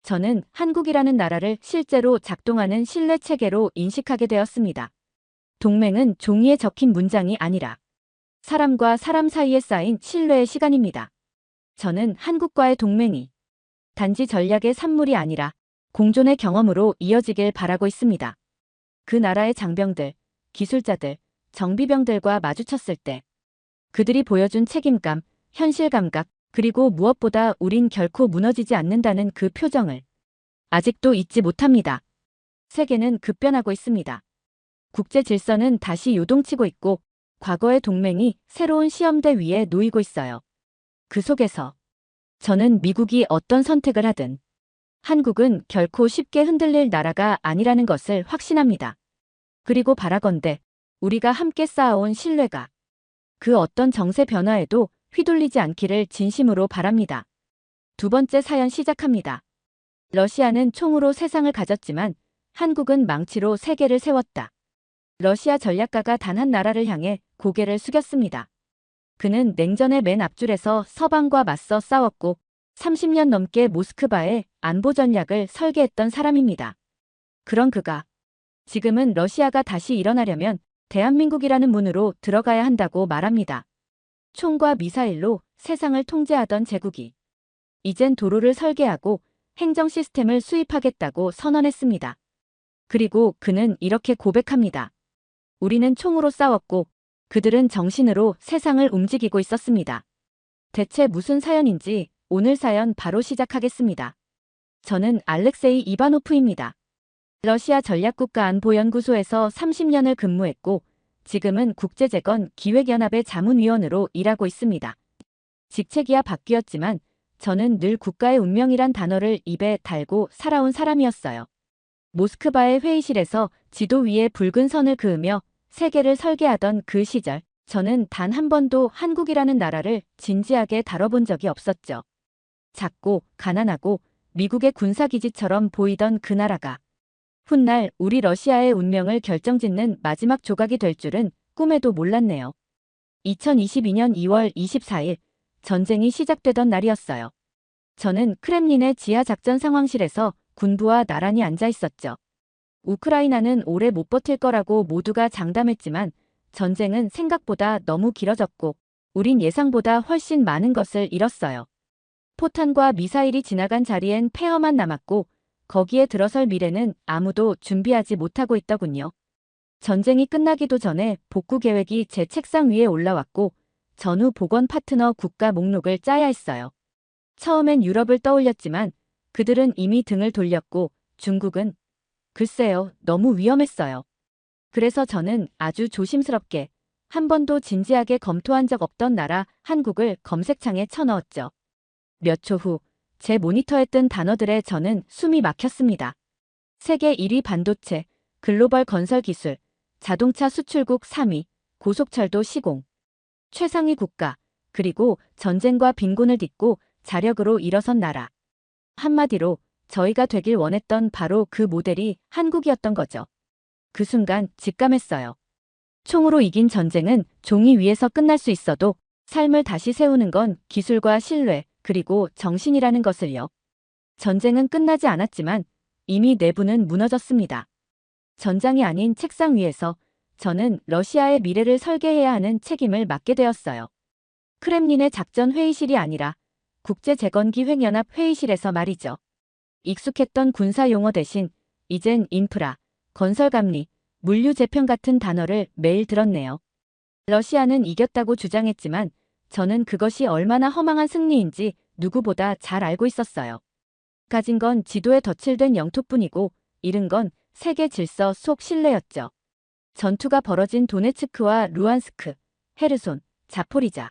저는 한국이라는 나라를 실제로 작동하는 신뢰 체계로 인식하게 되었습니다. 동맹은 종이에 적힌 문장이 아니라 사람과 사람 사이에 쌓인 신뢰의 시간입니다. 저는 한국과의 동맹이 단지 전략의 산물이 아니라 공존의 경험으로 이어지길 바라고 있습니다. 그 나라의 장병들, 기술자들, 정비병들과 마주쳤을 때 그들이 보여준 책임감, 현실 감각, 그리고 무엇보다 우린 결코 무너지지 않는다는 그 표정을 아직도 잊지 못합니다. 세계는 급변하고 있습니다. 국제 질서는 다시 요동치고 있고 과거의 동맹이 새로운 시험대 위에 놓이고 있어요. 그 속에서 저는 미국이 어떤 선택을 하든 한국은 결코 쉽게 흔들릴 나라가 아니라는 것을 확신합니다. 그리고 바라건대 우리가 함께 쌓아온 신뢰가 그 어떤 정세 변화에도 휘둘리지 않기를 진심으로 바랍니다. 두 번째 사연 시작합니다. 러시아는 총으로 세상을 가졌지만 한국은 망치로 세계를 세웠다. 러시아 전략가가 단 한 나라를 향해 고개를 숙였습니다. 그는 냉전의 맨 앞줄에서 서방과 맞서 싸웠고 30년 넘게 모스크바의 안보 전략을 설계했던 사람입니다. 그런 그가 지금은 러시아가 다시 일어나려면 대한민국이라는 문으로 들어가야 한다고 말합니다. 총과 미사일로 세상을 통제하던 제국이 이젠 도로를 설계하고 행정 시스템을 수입하겠다고 선언했습니다. 그리고 그는 이렇게 고백합니다. 우리는 총으로 싸웠고 그들은 정신으로 세상을 움직이고 있었습니다. 대체 무슨 사연인지 오늘 사연 바로 시작하겠습니다. 저는 알렉세이 이바노프입니다. 러시아 전략국가안보연구소에서 30년을 근무했고 지금은 국제재건 기획연합의 자문위원으로 일하고 있습니다. 직책이야 바뀌었지만 저는 늘 국가의 운명이란 단어를 입에 달고 살아온 사람이었어요. 모스크바의 회의실에서 지도 위에 붉은 선을 그으며 세계를 설계하던 그 시절, 저는 단 한 번도 한국이라는 나라를 진지하게 다뤄본 적이 없었죠. 작고 가난하고 미국의 군사기지처럼 보이던 그 나라가 훗날 우리 러시아의 운명을 결정짓는 마지막 조각이 될 줄은 꿈에도 몰랐네요. 2022년 2월 24일, 전쟁이 시작되던 날이었어요. 저는 크렘린의 지하작전 상황실에서 군부와 나란히 앉아 있었죠. 우크라이나는 오래 못 버틸 거라고 모두가 장담했지만 전쟁은 생각보다 너무 길어졌고 우린 예상보다 훨씬 많은 것을 잃었어요. 포탄과 미사일이 지나간 자리엔 폐허만 남았고 거기에 들어설 미래는 아무도 준비하지 못하고 있더군요. 전쟁이 끝나기도 전에 복구 계획이 제 책상 위에 올라왔고 전후 복원 파트너 국가 목록을 짜야 했어요. 처음엔 유럽을 떠올렸지만 그들은 이미 등을 돌렸고 중국은 글쎄요, 너무 위험했어요. 그래서 저는 아주 조심스럽게 한 번도 진지하게 검토한 적 없던 나라 한국을 검색창에 쳐넣었죠. 몇 초 후 제 모니터에 뜬 단어들에 저는 숨이 막혔습니다. 세계 1위 반도체, 글로벌 건설 기술, 자동차 수출국 3위, 고속철도 시공, 최상위 국가, 그리고 전쟁과 빈곤을 딛고 자력으로 일어선 나라. 한마디로 저희가 되길 원했던 바로 그 모델이 한국이었던 거죠. 그 순간 직감했어요. 총으로 이긴 전쟁은 종이 위에서 끝날 수 있어도 삶을 다시 세우는 건 기술과 신뢰, 그리고 정신이라는 것을요. 전쟁은 끝나지 않았지만 이미 내부는 무너졌습니다. 전장이 아닌 책상 위에서 저는 러시아의 미래를 설계해야 하는 책임을 맡게 되었어요. 크렘린의 작전 회의실이 아니라 국제재건기획연합 회의실에서 말이죠. 익숙했던 군사 용어 대신 이젠 인프라, 건설감리, 물류재편 같은 단어를 매일 들었네요. 러시아는 이겼다고 주장했지만 저는 그것이 얼마나 허망한 승리인지 누구보다 잘 알고 있었어요. 가진 건 지도에 덧칠된 영토뿐이고 잃은 건 세계 질서 속 신뢰였죠. 전투가 벌어진 도네츠크와 루안스크, 헤르손, 자포리자.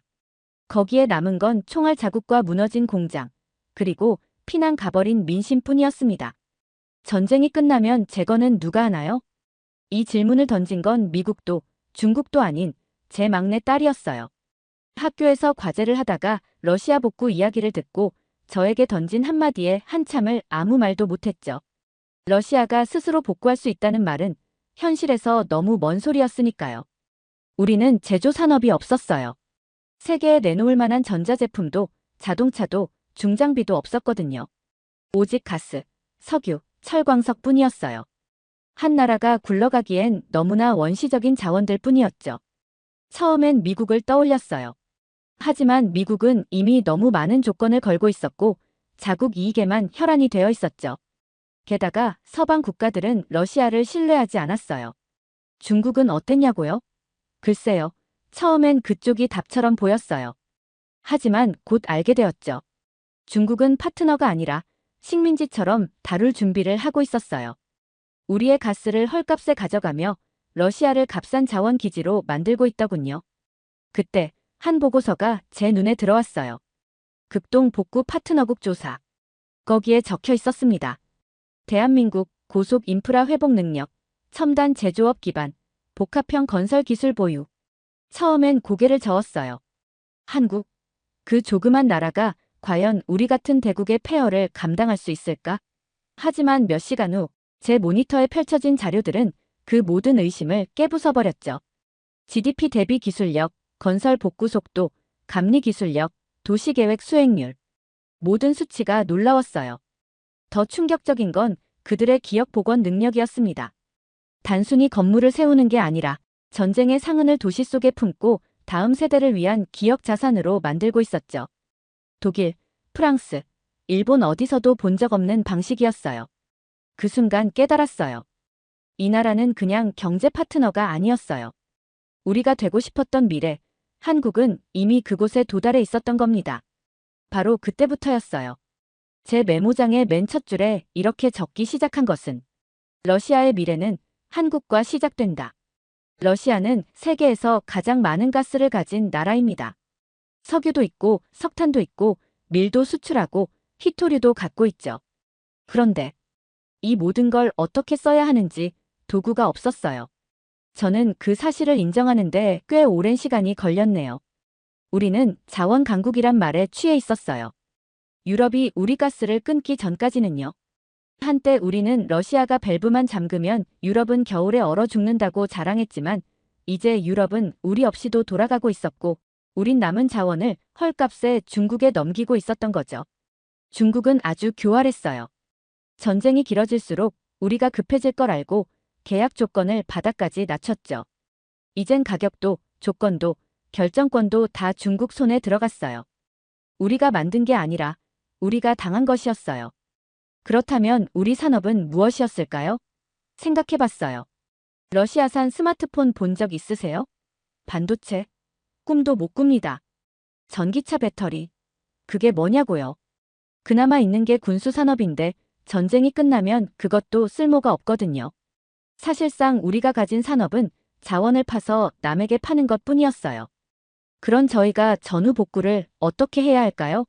거기에 남은 건 총알 자국과 무너진 공장, 그리고 피난 가버린 민심뿐이었습니다. 전쟁이 끝나면 재건은 누가 하나요? 이 질문을 던진 건 미국도 중국도 아닌 제 막내 딸이었어요. 학교에서 과제를 하다가 러시아 복구 이야기를 듣고 저에게 던진 한마디에 한참을 아무 말도 못했죠. 러시아가 스스로 복구할 수 있다는 말은 현실에서 너무 먼 소리였으니까요. 우리는 제조 산업이 없었어요. 세계에 내놓을 만한 전자제품도 자동차도 중장비도 없었거든요. 오직 가스, 석유, 철광석 뿐이었어요. 한 나라가 굴러가기엔 너무나 원시적인 자원들 뿐이었죠. 처음엔 미국을 떠올렸어요. 하지만 미국은 이미 너무 많은 조건을 걸고 있었고 자국 이익에만 혈안이 되어 있었죠. 게다가 서방 국가들은 러시아를 신뢰하지 않았어요. 중국은 어땠냐고요? 글쎄요. 처음엔 그쪽이 답처럼 보였어요. 하지만 곧 알게 되었죠. 중국은 파트너가 아니라 식민지처럼 다룰 준비를 하고 있었어요. 우리의 가스를 헐값에 가져가며 러시아를 값싼 자원 기지로 만들고 있더군요. 그때 한 보고서가 제 눈에 들어왔어요. 극동 복구 파트너국 조사. 거기에 적혀 있었습니다. 대한민국 고속 인프라 회복 능력, 첨단 제조업 기반, 복합형 건설 기술 보유. 처음엔 고개를 저었어요. 한국, 그 조그만 나라가 과연 우리 같은 대국의 폐허를 감당할 수 있을까? 하지만 몇 시간 후 제 모니터에 펼쳐진 자료들은 그 모든 의심을 깨부숴버렸죠. GDP 대비 기술력, 건설 복구 속도, 감리 기술력, 도시계획 수행률. 모든 수치가 놀라웠어요. 더 충격적인 건 그들의 기억 복원 능력이었습니다. 단순히 건물을 세우는 게 아니라 전쟁의 상흔을 도시 속에 품고 다음 세대를 위한 기억 자산으로 만들고 있었죠. 독일, 프랑스, 일본 어디서도 본 적 없는 방식이었어요. 그 순간 깨달았어요. 이 나라는 그냥 경제 파트너가 아니었어요. 우리가 되고 싶었던 미래, 한국은 이미 그곳에 도달해 있었던 겁니다. 바로 그때부터였어요. 제 메모장의 맨 첫 줄에 이렇게 적기 시작한 것은 러시아의 미래는 한국과 시작된다. 러시아는 세계에서 가장 많은 가스를 가진 나라입니다. 석유도 있고 석탄도 있고 밀도 수출하고 희토류도 갖고 있죠. 그런데 이 모든 걸 어떻게 써야 하는지 도구가 없었어요. 저는 그 사실을 인정하는데 꽤 오랜 시간이 걸렸네요. 우리는 자원 강국이란 말에 취해 있었어요. 유럽이 우리 가스를 끊기 전까지는요. 한때 우리는 러시아가 밸브만 잠그면 유럽은 겨울에 얼어 죽는다고 자랑했지만 이제 유럽은 우리 없이도 돌아가고 있었고 우린 남은 자원을 헐값에 중국에 넘기고 있었던 거죠. 중국은 아주 교활했어요. 전쟁이 길어질수록 우리가 급해질 걸 알고 계약 조건을 바닥까지 낮췄죠. 이젠 가격도 조건도 결정권도 다 중국 손에 들어갔어요. 우리가 만든 게 아니라 우리가 당한 것이었어요. 그렇다면 우리 산업은 무엇이었을까요? 생각해봤어요. 러시아산 스마트폰 본 적 있으세요? 반도체? 꿈도 못 꿉니다. 전기차 배터리. 그게 뭐냐고요. 그나마 있는 게 군수산업인데 전쟁이 끝나면 그것도 쓸모가 없거든요. 사실상 우리가 가진 산업은 자원을 파서 남에게 파는 것뿐이었어요. 그런 저희가 전후 복구를 어떻게 해야 할까요?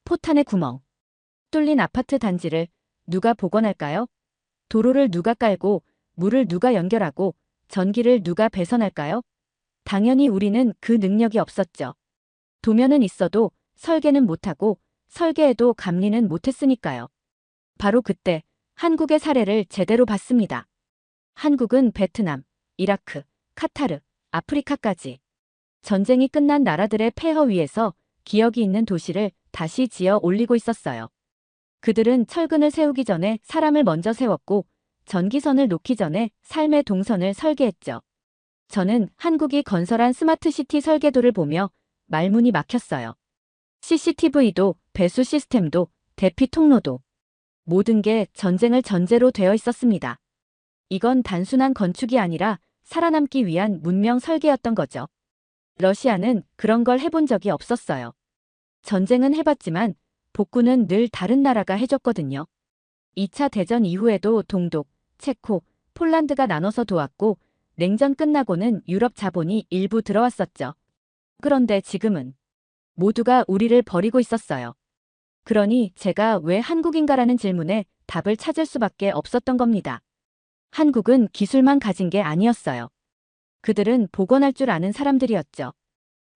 포탄의 구멍, 뚫린 아파트 단지를 누가 복원할까요? 도로를 누가 깔고 물을 누가 연결하고 전기를 누가 배선할까요? 당연히 우리는 그 능력이 없었죠. 도면은 있어도 설계는 못하고 설계해도 감리는 못했으니까요. 바로 그때 한국의 사례를 제대로 봤습니다. 한국은 베트남, 이라크, 카타르, 아프리카까지 전쟁이 끝난 나라들의 폐허 위에서 기억이 있는 도시를 다시 지어 올리고 있었어요. 그들은 철근을 세우기 전에 사람을 먼저 세웠고 전기선을 놓기 전에 삶의 동선을 설계했죠. 저는 한국이 건설한 스마트시티 설계도를 보며 말문이 막혔어요. CCTV도 배수 시스템도 대피 통로도 모든 게 전쟁을 전제로 되어 있었습니다. 이건 단순한 건축이 아니라 살아남기 위한 문명 설계였던 거죠. 러시아는 그런 걸 해본 적이 없었어요. 전쟁은 해봤지만 복구는 늘 다른 나라가 해줬거든요. 2차 대전 이후에도 동독, 체코, 폴란드가 나눠서 도왔고 냉전 끝나고는 유럽 자본이 일부 들어왔었죠. 그런데 지금은 모두가 우리를 버리고 있었어요. 그러니 제가 왜 한국인가라는 질문에 답을 찾을 수밖에 없었던 겁니다. 한국은 기술만 가진 게 아니었어요. 그들은 복원할 줄 아는 사람들이었죠.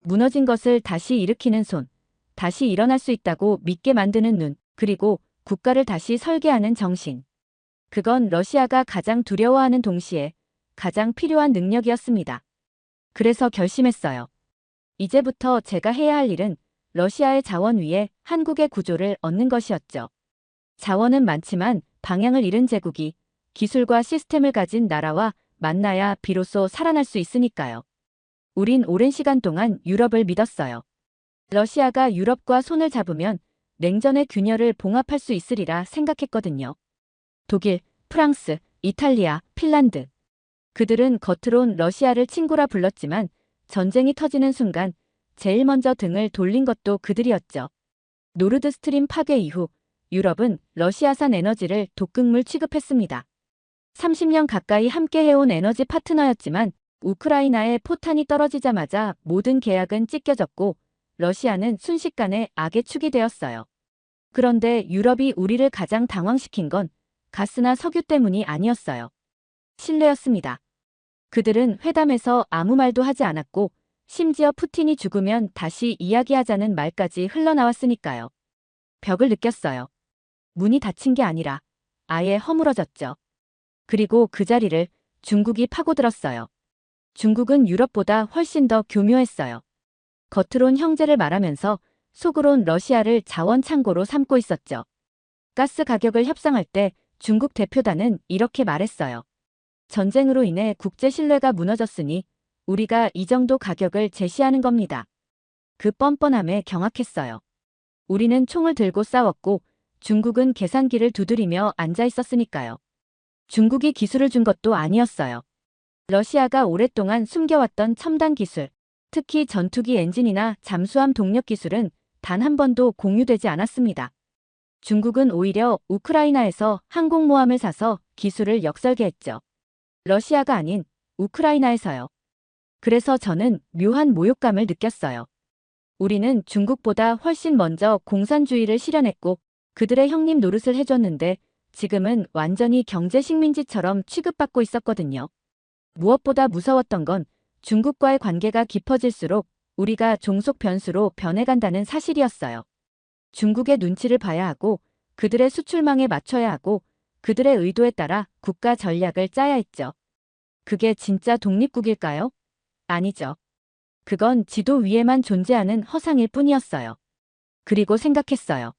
무너진 것을 다시 일으키는 손, 다시 일어날 수 있다고 믿게 만드는 눈, 그리고 국가를 다시 설계하는 정신. 그건 러시아가 가장 두려워하는 동시에 가장 필요한 능력이었습니다. 그래서 결심했어요. 이제부터 제가 해야 할 일은 러시아의 자원 위에 한국의 구조를 얻는 것이었죠. 자원은 많지만 방향을 잃은 제국이 기술과 시스템을 가진 나라와 만나야 비로소 살아날 수 있으니까요. 우린 오랜 시간 동안 유럽을 믿었어요. 러시아가 유럽과 손을 잡으면 냉전의 균열을 봉합할 수 있으리라 생각했거든요. 독일, 프랑스, 이탈리아, 핀란드. 그들은 겉으론 러시아를 친구라 불렀지만 전쟁이 터지는 순간 제일 먼저 등을 돌린 것도 그들이었죠. 노르드 스트림 파괴 이후 유럽은 러시아산 에너지를 독극물 취급했습니다. 30년 가까이 함께 해온 에너지 파트너였지만 우크라이나에 포탄이 떨어지자마자 모든 계약은 찢겨졌고 러시아는 순식간에 악의 축이 되었어요. 그런데 유럽이 우리를 가장 당황시킨 건 가스나 석유 때문이 아니었어요. 신뢰였습니다. 그들은 회담에서 아무 말도 하지 않았고 심지어 푸틴이 죽으면 다시 이야기하자는 말까지 흘러나왔으니까요. 벽을 느꼈어요. 문이 닫힌 게 아니라 아예 허물어졌죠. 그리고 그 자리를 중국이 파고들었어요. 중국은 유럽보다 훨씬 더 교묘했어요. 겉으론 형제를 말하면서 속으론 러시아를 자원 창고로 삼고 있었죠. 가스 가격을 협상할 때 중국 대표단은 이렇게 말했어요. 전쟁으로 인해 국제 신뢰가 무너졌으니 우리가 이 정도 가격을 제시하는 겁니다. 그 뻔뻔함에 경악했어요. 우리는 총을 들고 싸웠고 중국은 계산기를 두드리며 앉아 있었으니까요. 중국이 기술을 준 것도 아니었어요. 러시아가 오랫동안 숨겨왔던 첨단 기술, 특히 전투기 엔진이나 잠수함 동력 기술은 단 한 번도 공유되지 않았습니다. 중국은 오히려 우크라이나에서 항공모함을 사서 기술을 역설계했죠. 러시아가 아닌 우크라이나에서요. 그래서 저는 묘한 모욕감을 느꼈어요. 우리는 중국보다 훨씬 먼저 공산주의를 실현했고 그들의 형님 노릇을 해줬는데 지금은 완전히 경제 식민지처럼 취급받고 있었거든요. 무엇보다 무서웠던 건 중국과의 관계가 깊어질수록 우리가 종속 변수로 변해간다는 사실이었어요. 중국의 눈치를 봐야 하고 그들의 수출망에 맞춰야 하고 그들의 의도에 따라 국가 전략을 짜야 했죠. 그게 진짜 독립국일까요? 아니죠. 그건 지도 위에만 존재하는 허상일 뿐이었어요. 그리고 생각했어요.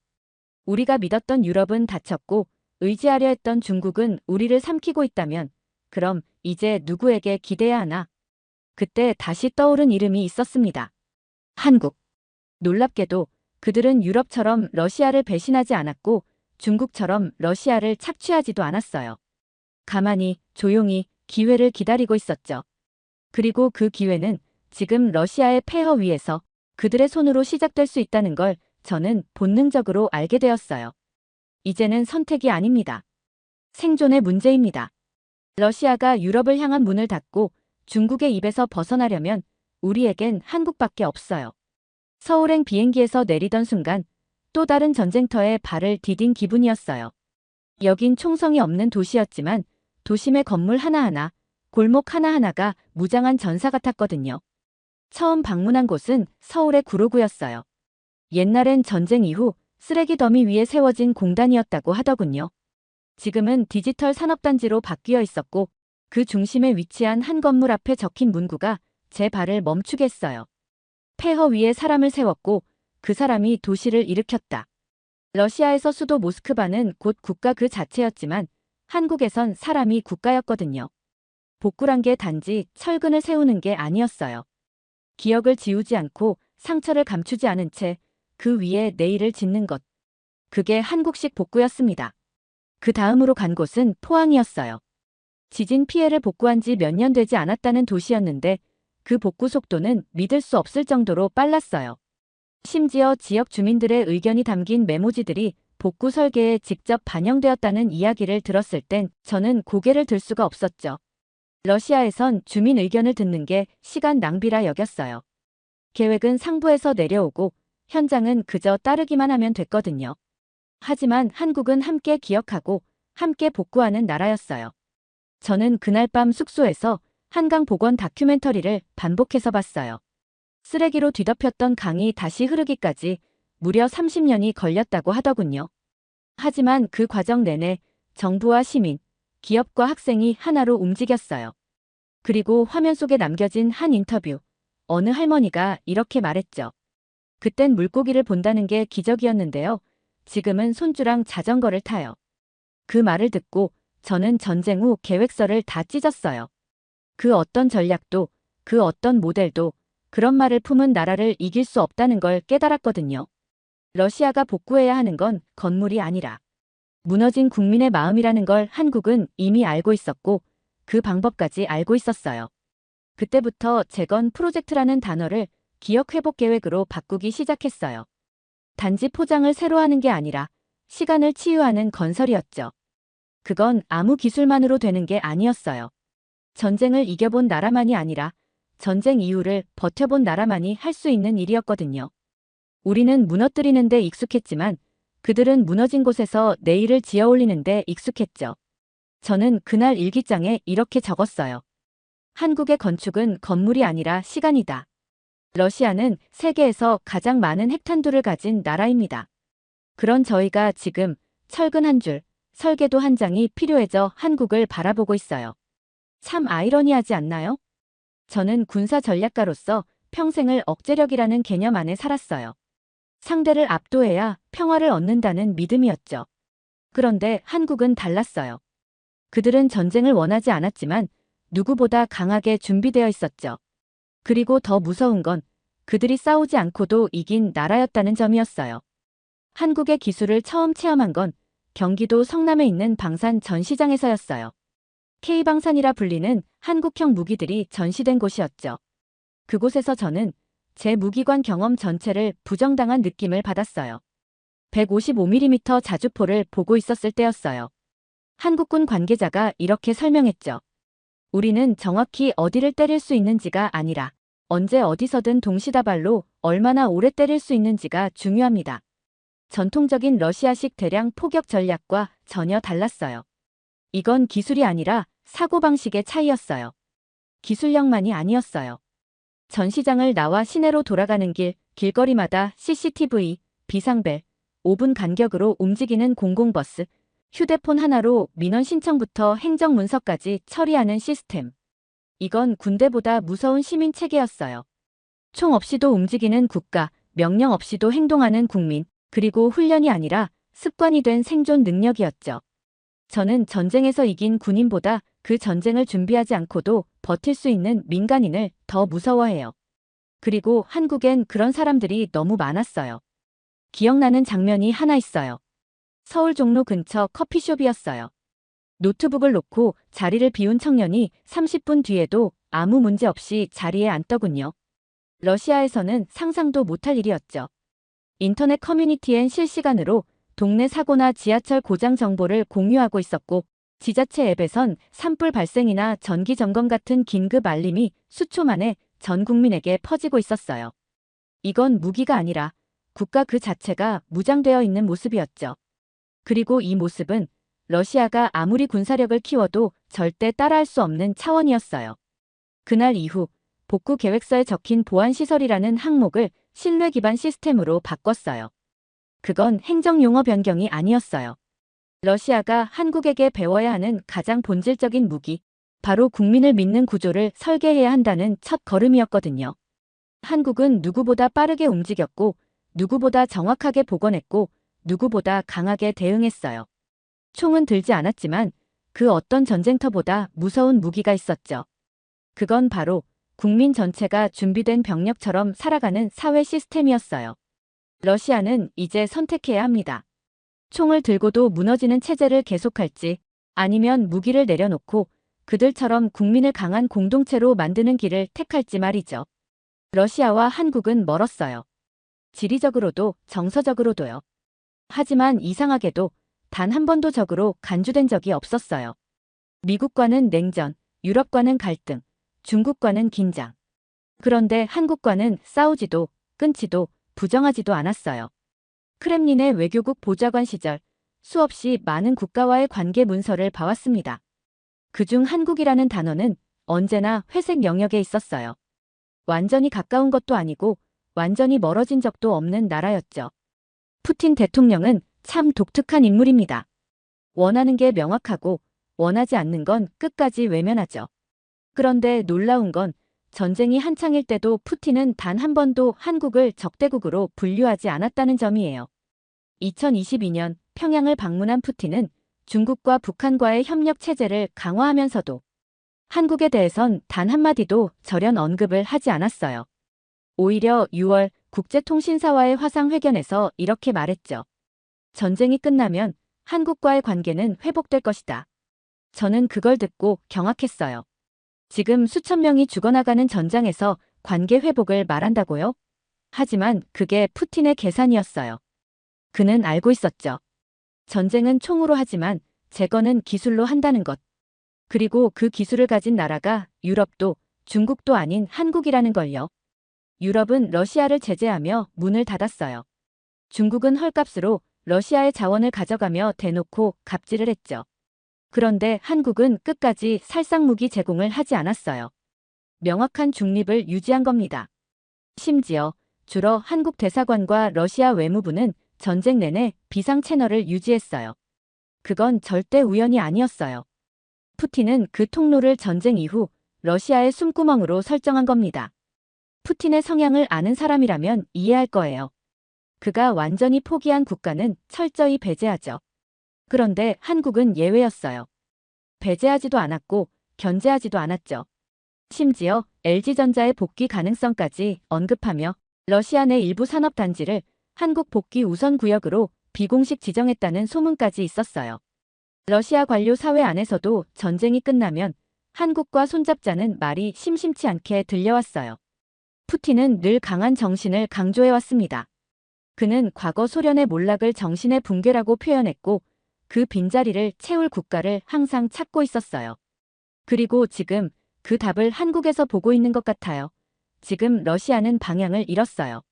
우리가 믿었던 유럽은 다쳤고 의지하려 했던 중국은 우리를 삼키고 있다면 그럼 이제 누구에게 기대야 하나? 그때 다시 떠오른 이름이 있었습니다. 한국. 놀랍게도 그들은 유럽처럼 러시아를 배신하지 않았고 중국처럼 러시아를 착취하지도 않았어요. 가만히 조용히 기회를 기다리고 있었죠. 그리고 그 기회는 지금 러시아의 폐허 위에서 그들의 손으로 시작될 수 있다는 걸 저는 본능적으로 알게 되었어요. 이제는 선택이 아닙니다. 생존의 문제입니다. 러시아가 유럽을 향한 문을 닫고 중국의 입에서 벗어나려면 우리에겐 한국밖에 없어요. 서울행 비행기에서 내리던 순간 또 다른 전쟁터에 발을 디딘 기분이었어요. 여긴 총성이 없는 도시였지만 도심의 건물 하나하나, 골목 하나하나가 무장한 전사 같았거든요. 처음 방문한 곳은 서울의 구로구였어요. 옛날엔 전쟁 이후 쓰레기 더미 위에 세워진 공단이었다고 하더군요. 지금은 디지털 산업단지로 바뀌어 있었고 그 중심에 위치한 한 건물 앞에 적힌 문구가 제 발을 멈추게 했어요. 폐허 위에 사람을 세웠고 그 사람이 도시를 일으켰다. 러시아에서 수도 모스크바는 곧 국가 그 자체였지만 한국에선 사람이 국가였거든요. 복구란 게 단지 철근을 세우는 게 아니었어요. 기억을 지우지 않고 상처를 감추지 않은 채 그 위에 내일을 짓는 것. 그게 한국식 복구였습니다. 그 다음으로 간 곳은 포항이었어요. 지진 피해를 복구한 지 몇 년 되지 않았다는 도시였는데 그 복구 속도는 믿을 수 없을 정도로 빨랐어요. 심지어 지역 주민들의 의견이 담긴 메모지들이 복구 설계에 직접 반영되었다는 이야기를 들었을 땐 저는 고개를 들 수가 없었죠. 러시아에선 주민 의견을 듣는 게 시간 낭비라 여겼어요. 계획은 상부에서 내려오고 현장은 그저 따르기만 하면 됐거든요. 하지만 한국은 함께 기억하고 함께 복구하는 나라였어요. 저는 그날 밤 숙소에서 한강 복원 다큐멘터리를 반복해서 봤어요. 쓰레기로 뒤덮였던 강이 다시 흐르기까지 무려 30년이 걸렸다고 하더군요. 하지만 그 과정 내내 정부와 시민, 기업과 학생이 하나로 움직였어요. 그리고 화면 속에 남겨진 한 인터뷰, 어느 할머니가 이렇게 말했죠. 그땐 물고기를 본다는 게 기적이었는데요. 지금은 손주랑 자전거를 타요. 그 말을 듣고 저는 전쟁 후 계획서를 다 찢었어요. 그 어떤 전략도, 그 어떤 모델도 그런 말을 품은 나라를 이길 수 없다는 걸 깨달았거든요. 러시아가 복구해야 하는 건 건물이 아니라 무너진 국민의 마음이라는 걸 한국은 이미 알고 있었고 그 방법까지 알고 있었어요. 그때부터 재건 프로젝트라는 단어를 기억 회복 계획으로 바꾸기 시작했어요. 단지 포장을 새로 하는 게 아니라 시간을 치유하는 건설이었죠. 그건 아무 기술만으로 되는 게 아니었어요. 전쟁을 이겨본 나라만이 아니라 전쟁 이후를 버텨본 나라만이 할 수 있는 일이었거든요. 우리는 무너뜨리는 데 익숙했지만 그들은 무너진 곳에서 내일을 지어 올리는 데 익숙했죠. 저는 그날 일기장에 이렇게 적었어요. 한국의 건축은 건물이 아니라 시간이다. 러시아는 세계에서 가장 많은 핵탄두를 가진 나라입니다. 그런 저희가 지금 철근 한 줄, 설계도 한 장이 필요해져 한국을 바라보고 있어요. 참 아이러니하지 않나요? 저는 군사 전략가로서 평생을 억제력이라는 개념 안에 살았어요. 상대를 압도해야 평화를 얻는다는 믿음이었죠. 그런데 한국은 달랐어요. 그들은 전쟁을 원하지 않았지만 누구보다 강하게 준비되어 있었죠. 그리고 더 무서운 건 그들이 싸우지 않고도 이긴 나라였다는 점이었어요. 한국의 기술을 처음 체험한 건 경기도 성남에 있는 방산 전시장에서였어요. K방산이라 불리는 한국형 무기들이 전시된 곳이었죠. 그곳에서 저는 제 무기관 경험 전체를 부정당한 느낌을 받았어요. 155mm 자주포를 보고 있었을 때였어요. 한국군 관계자가 이렇게 설명했죠. 우리는 정확히 어디를 때릴 수 있는지가 아니라 언제 어디서든 동시다발로 얼마나 오래 때릴 수 있는지가 중요합니다. 전통적인 러시아식 대량 포격 전략과 전혀 달랐어요. 이건 기술이 아니라 사고방식의 차이였어요. 기술력만이 아니었어요. 전시장을 나와 시내로 돌아가는 길거리마다 CCTV, 비상벨, 5분 간격으로 움직이는 공공버스, 휴대폰 하나로 민원 신청부터 행정문서까지 처리하는 시스템. 이건 군대보다 무서운 시민 체계였어요. 총 없이도 움직이는 국가, 명령 없이도 행동하는 국민, 그리고 훈련이 아니라 습관이 된 생존 능력이었죠. 저는 전쟁에서 이긴 군인보다 그 전쟁을 준비하지 않고도 버틸 수 있는 민간인을 더 무서워해요. 그리고 한국엔 그런 사람들이 너무 많았어요. 기억나는 장면이 하나 있어요. 서울 종로 근처 커피숍이었어요. 노트북을 놓고 자리를 비운 청년이 30분 뒤에도 아무 문제 없이 자리에 앉더군요. 러시아에서는 상상도 못할 일이었죠. 인터넷 커뮤니티엔 실시간으로 동네 사고나 지하철 고장 정보를 공유하고 있었고, 지자체 앱에선 산불 발생이나 정기 점검 같은 긴급 알림이 수초 만에 전 국민에게 퍼지고 있었어요. 이건 무기가 아니라 국가 그 자체가 무장되어 있는 모습이었죠. 그리고 이 모습은 러시아가 아무리 군사력을 키워도 절대 따라할 수 없는 차원이었어요. 그날 이후 복구 계획서에 적힌 보안시설이라는 항목을 신뢰 기반 시스템으로 바꿨어요. 그건 행정용어 변경이 아니었어요. 러시아가 한국에게 배워야 하는 가장 본질적인 무기, 바로 국민을 믿는 구조를 설계해야 한다는 첫 걸음이었거든요. 한국은 누구보다 빠르게 움직였고, 누구보다 정확하게 복원했고, 누구보다 강하게 대응했어요. 총은 들지 않았지만 그 어떤 전쟁터보다 무서운 무기가 있었죠. 그건 바로 국민 전체가 준비된 병력처럼 살아가는 사회 시스템이었어요. 러시아는 이제 선택해야 합니다. 총을 들고도 무너지는 체제를 계속할지, 아니면 무기를 내려놓고 그들처럼 국민을 강한 공동체로 만드는 길을 택할지 말이죠. 러시아와 한국은 멀었어요. 지리적으로도 정서적으로도요. 하지만 이상하게도 단 한 번도 적으로 간주된 적이 없었어요. 미국과는 냉전, 유럽과는 갈등, 중국과는 긴장. 그런데 한국과는 싸우지도 끊지도 부정하지도 않았어요. 크렘린의 외교국 보좌관 시절 수없이 많은 국가와의 관계 문서를 봐왔습니다. 그중 한국이라는 단어는 언제나 회색 영역에 있었어요. 완전히 가까운 것도 아니고 완전히 멀어진 적도 없는 나라였죠. 푸틴 대통령은 참 독특한 인물입니다. 원하는 게 명확하고 원하지 않는 건 끝까지 외면하죠. 그런데 놀라운 건 전쟁이 한창일 때도 푸틴은 단 한 번도 한국을 적대국으로 분류하지 않았다는 점이에요. 2022년 평양을 방문한 푸틴은 중국과 북한과의 협력 체제를 강화하면서도 한국에 대해선 단 한마디도 절연 언급을 하지 않았어요. 오히려 6월 국제통신사와의 화상회견에서 이렇게 말했죠. 전쟁이 끝나면 한국과의 관계는 회복될 것이다. 저는 그걸 듣고 경악했어요. 지금 수천 명이 죽어나가는 전장에서 관계 회복을 말한다고요? 하지만 그게 푸틴의 계산이었어요. 그는 알고 있었죠. 전쟁은 총으로 하지만 재건은 기술로 한다는 것. 그리고 그 기술을 가진 나라가 유럽도 중국도 아닌 한국이라는 걸요. 유럽은 러시아를 제재하며 문을 닫았어요. 중국은 헐값으로 러시아의 자원을 가져가며 대놓고 갑질을 했죠. 그런데 한국은 끝까지 살상무기 제공을 하지 않았어요. 명확한 중립을 유지한 겁니다. 심지어 주로 한국 대사관과 러시아 외무부는 전쟁 내내 비상 채널을 유지했어요. 그건 절대 우연이 아니었어요. 푸틴은 그 통로를 전쟁 이후 러시아의 숨구멍으로 설정한 겁니다. 푸틴의 성향을 아는 사람이라면 이해할 거예요. 그가 완전히 포기한 국가는 철저히 배제하죠. 그런데 한국은 예외였어요. 배제하지도 않았고 견제하지도 않았죠. 심지어 LG전자의 복귀 가능성까지 언급하며 러시아 내 일부 산업단지를 한국 복귀 우선 구역으로 비공식 지정했다는 소문까지 있었어요. 러시아 관료 사회 안에서도 전쟁이 끝나면 한국과 손잡자는 말이 심심치 않게 들려왔어요. 푸틴은 늘 강한 정신을 강조해왔습니다. 그는 과거 소련의 몰락을 정신의 붕괴라고 표현했고 그 빈자리를 채울 국가를 항상 찾고 있었어요. 그리고 지금 그 답을 한국에서 보고 있는 것 같아요. 지금 러시아는 방향을 잃었어요.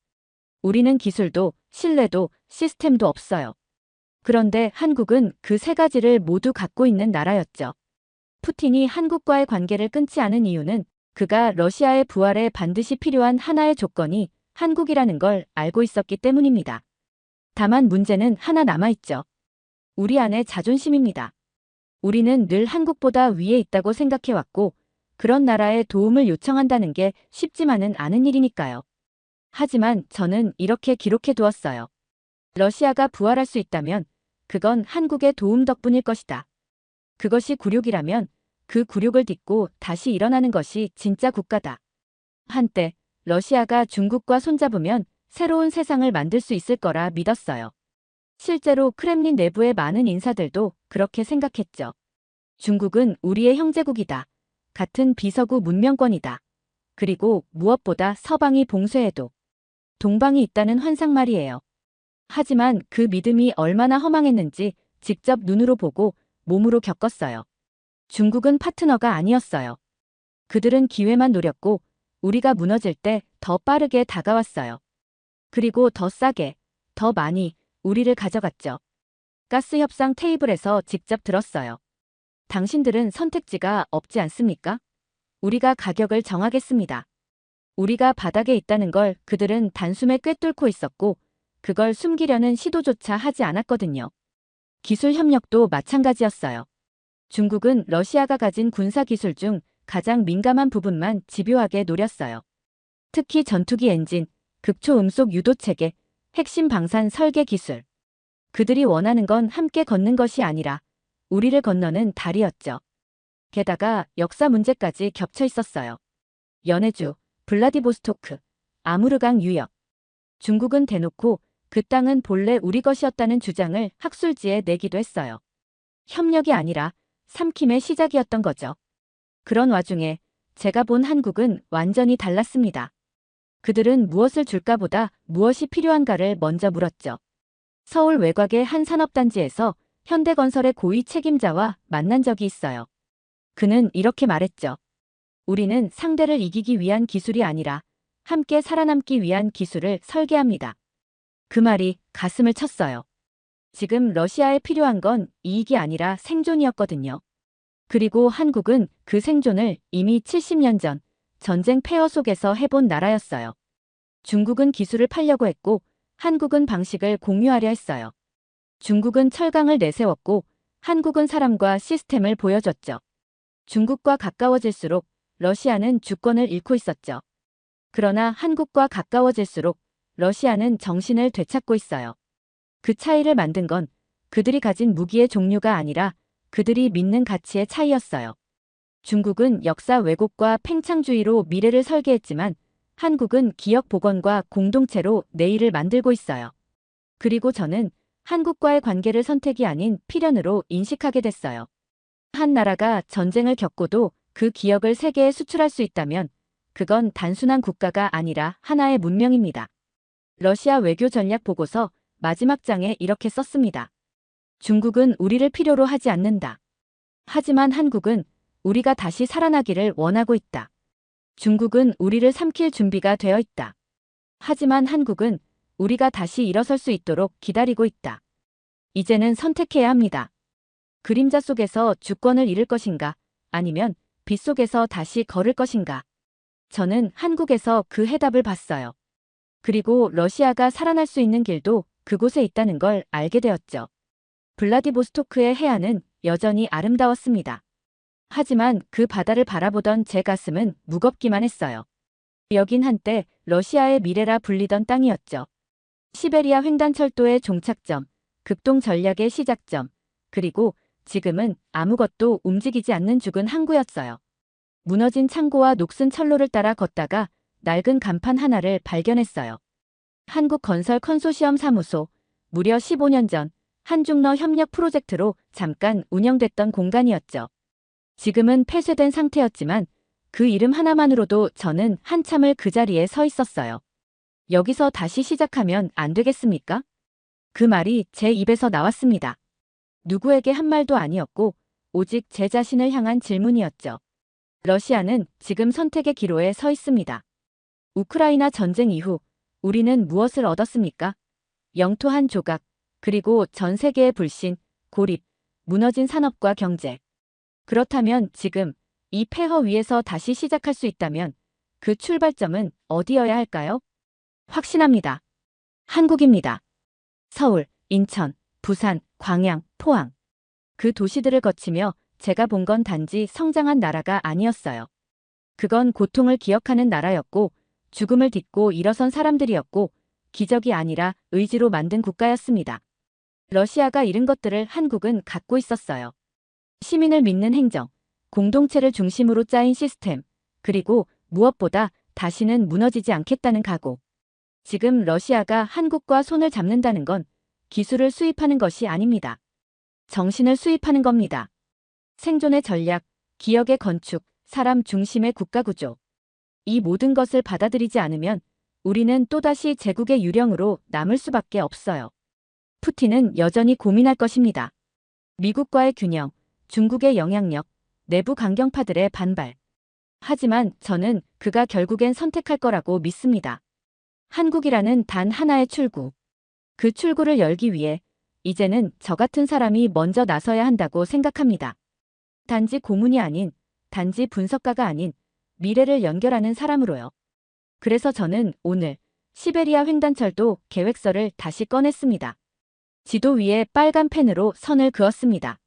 우리는 기술도 신뢰도 시스템도 없어요. 그런데 한국은 그 세 가지를 모두 갖고 있는 나라였죠. 푸틴이 한국과의 관계를 끊지 않은 이유는 그가 러시아의 부활에 반드시 필요한 하나의 조건이 한국이라는 걸 알고 있었기 때문입니다. 다만 문제는 하나 남아있죠. 우리 안의 자존심입니다. 우리는 늘 한국보다 위에 있다고 생각해왔고 그런 나라에 도움을 요청한다는 게 쉽지만은 않은 일이니까요. 하지만 저는 이렇게 기록해 두었어요. 러시아가 부활할 수 있다면 그건 한국의 도움 덕분일 것이다. 그것이 굴욕이라면 그 굴욕을 딛고 다시 일어나는 것이 진짜 국가다. 한때 러시아가 중국과 손잡으면 새로운 세상을 만들 수 있을 거라 믿었어요. 실제로 크렘린 내부의 많은 인사들도 그렇게 생각했죠. 중국은 우리의 형제국이다. 같은 비서구 문명권이다. 그리고 무엇보다 서방이 봉쇄해도 동방이 있다는 환상 말이에요. 하지만 그 믿음이 얼마나 허망했는지 직접 눈으로 보고 몸으로 겪었어요. 중국은 파트너가 아니었어요. 그들은 기회만 노렸고 우리가 무너질 때 더 빠르게 다가왔어요. 그리고 더 싸게, 더 많이 우리를 가져갔죠. 가스 협상 테이블에서 직접 들었어요. 당신들은 선택지가 없지 않습니까? 우리가 가격을 정하겠습니다. 우리가 바닥에 있다는 걸 그들은 단숨에 꿰뚫고 있었고 그걸 숨기려는 시도조차 하지 않았거든요. 기술 협력도 마찬가지였어요. 중국은 러시아가 가진 군사 기술 중 가장 민감한 부분만 집요하게 노렸어요. 특히 전투기 엔진, 극초음속 유도체계, 핵심 방산 설계 기술. 그들이 원하는 건 함께 걷는 것이 아니라 우리를 건너는 다리였죠. 게다가 역사 문제까지 겹쳐 있었어요. 연해주, 블라디보스토크, 아무르강 유역. 중국은 대놓고 그 땅은 본래 우리 것이었다는 주장을 학술지에 내기도 했어요. 협력이 아니라 삼킴의 시작이었던 거죠. 그런 와중에 제가 본 한국은 완전히 달랐습니다. 그들은 무엇을 줄까보다 무엇이 필요한가를 먼저 물었죠. 서울 외곽의 한 산업단지에서 현대건설의 고위 책임자와 만난 적이 있어요. 그는 이렇게 말했죠. 우리는 상대를 이기기 위한 기술이 아니라 함께 살아남기 위한 기술을 설계합니다. 그 말이 가슴을 쳤어요. 지금 러시아에 필요한 건 이익이 아니라 생존이었거든요. 그리고 한국은 그 생존을 이미 70년 전 전쟁 폐허 속에서 해본 나라였어요. 중국은 기술을 팔려고 했고 한국은 방식을 공유하려 했어요. 중국은 철강을 내세웠고 한국은 사람과 시스템을 보여줬죠. 중국과 가까워질수록 러시아는 주권을 잃고 있었죠. 그러나 한국과 가까워질수록 러시아는 정신을 되찾고 있어요. 그 차이를 만든 건 그들이 가진 무기의 종류가 아니라 그들이 믿는 가치의 차이였어요. 중국은 역사 왜곡과 팽창주의로 미래를 설계했지만 한국은 기억 복원과 공동체로 내일을 만들고 있어요. 그리고 저는 한국과의 관계를 선택이 아닌 필연으로 인식하게 됐어요. 한 나라가 전쟁을 겪고도 그 기억을 세계에 수출할 수 있다면 그건 단순한 국가가 아니라 하나의 문명입니다. 러시아 외교 전략 보고서 마지막 장에 이렇게 썼습니다. 중국은 우리를 필요로 하지 않는다. 하지만 한국은 우리가 다시 살아나기를 원하고 있다. 중국은 우리를 삼킬 준비가 되어 있다. 하지만 한국은 우리가 다시 일어설 수 있도록 기다리고 있다. 이제는 선택해야 합니다. 그림자 속에서 주권을 잃을 것인가, 아니면 빛 속에서 다시 걸을 것인가. 저는 한국에서 그 해답을 봤어요. 그리고 러시아가 살아날 수 있는 길도 그곳에 있다는 걸 알게 되었죠. 블라디보스토크의 해안은 여전히 아름다웠습니다. 하지만 그 바다를 바라보던 제 가슴은 무겁기만 했어요. 여긴 한때 러시아의 미래라 불리던 땅이었죠. 시베리아 횡단철도의 종착점, 극동 전략의 시작점, 그리고 지금은 아무것도 움직이지 않는 죽은 항구였어요. 무너진 창고와 녹슨 철로를 따라 걷다가 낡은 간판 하나를 발견했어요. 한국건설 컨소시엄 사무소, 무려 15년 전 한중러 협력 프로젝트로 잠깐 운영됐던 공간이었죠. 지금은 폐쇄된 상태였지만 그 이름 하나만으로도 저는 한참을 그 자리에 서 있었어요. 여기서 다시 시작하면 안 되겠습니까? 그 말이 제 입에서 나왔습니다. 누구에게 한 말도 아니었고 오직 제 자신을 향한 질문이었죠. 러시아는 지금 선택의 기로에 서 있습니다. 우크라이나 전쟁 이후 우리는 무엇을 얻었습니까? 영토 한 조각, 그리고 전 세계의 불신, 고립, 무너진 산업과 경제. 그렇다면 지금 이 폐허 위에서 다시 시작할 수 있다면 그 출발점은 어디여야 할까요? 확신합니다. 한국입니다. 서울, 인천, 부산, 광양, 포항. 그 도시들을 거치며 제가 본 건 단지 성장한 나라가 아니었어요. 그건 고통을 기억하는 나라였고 죽음을 딛고 일어선 사람들이었고 기적이 아니라 의지로 만든 국가였습니다. 러시아가 잃은 것들을 한국은 갖고 있었어요. 시민을 믿는 행정, 공동체를 중심으로 짜인 시스템, 그리고 무엇보다 다시는 무너지지 않겠다는 각오. 지금 러시아가 한국과 손을 잡는다는 건 기술을 수입하는 것이 아닙니다. 정신을 수입하는 겁니다. 생존의 전략, 기억의 건축, 사람 중심의 국가구조. 이 모든 것을 받아들이지 않으면 우리는 또다시 제국의 유령으로 남을 수밖에 없어요. 푸틴은 여전히 고민할 것입니다. 미국과의 균형, 중국의 영향력, 내부 강경파들의 반발. 하지만 저는 그가 결국엔 선택할 거라고 믿습니다. 한국이라는 단 하나의 출구. 그 출구를 열기 위해 이제는 저 같은 사람이 먼저 나서야 한다고 생각합니다. 단지 고문이 아닌, 단지 분석가가 아닌 미래를 연결하는 사람으로요. 그래서 저는 오늘 시베리아 횡단철도 계획서를 다시 꺼냈습니다. 지도 위에 빨간 펜으로 선을 그었습니다.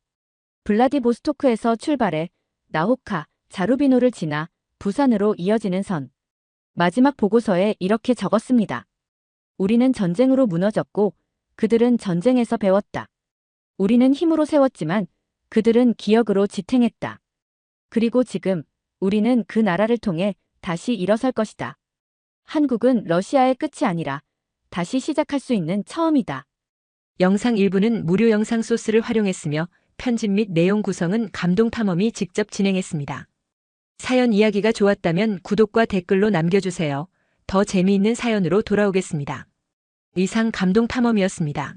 블라디보스토크에서 출발해 나호카, 자루비노를 지나 부산으로 이어지는 선. 마지막 보고서에 이렇게 적었습니다. 우리는 전쟁으로 무너졌고 그들은 전쟁에서 배웠다. 우리는 힘으로 세웠지만 그들은 기억으로 지탱했다. 그리고 지금 우리는 그 나라를 통해 다시 일어설 것이다. 한국은 러시아의 끝이 아니라 다시 시작할 수 있는 처음이다. 영상 일부는 무료 영상 소스를 활용했으며 편집 및 내용 구성은 감동탐험이 직접 진행했습니다. 사연 이야기가 좋았다면 구독과 댓글로 남겨주세요. 더 재미있는 사연으로 돌아오겠습니다. 이상 감동탐험이었습니다.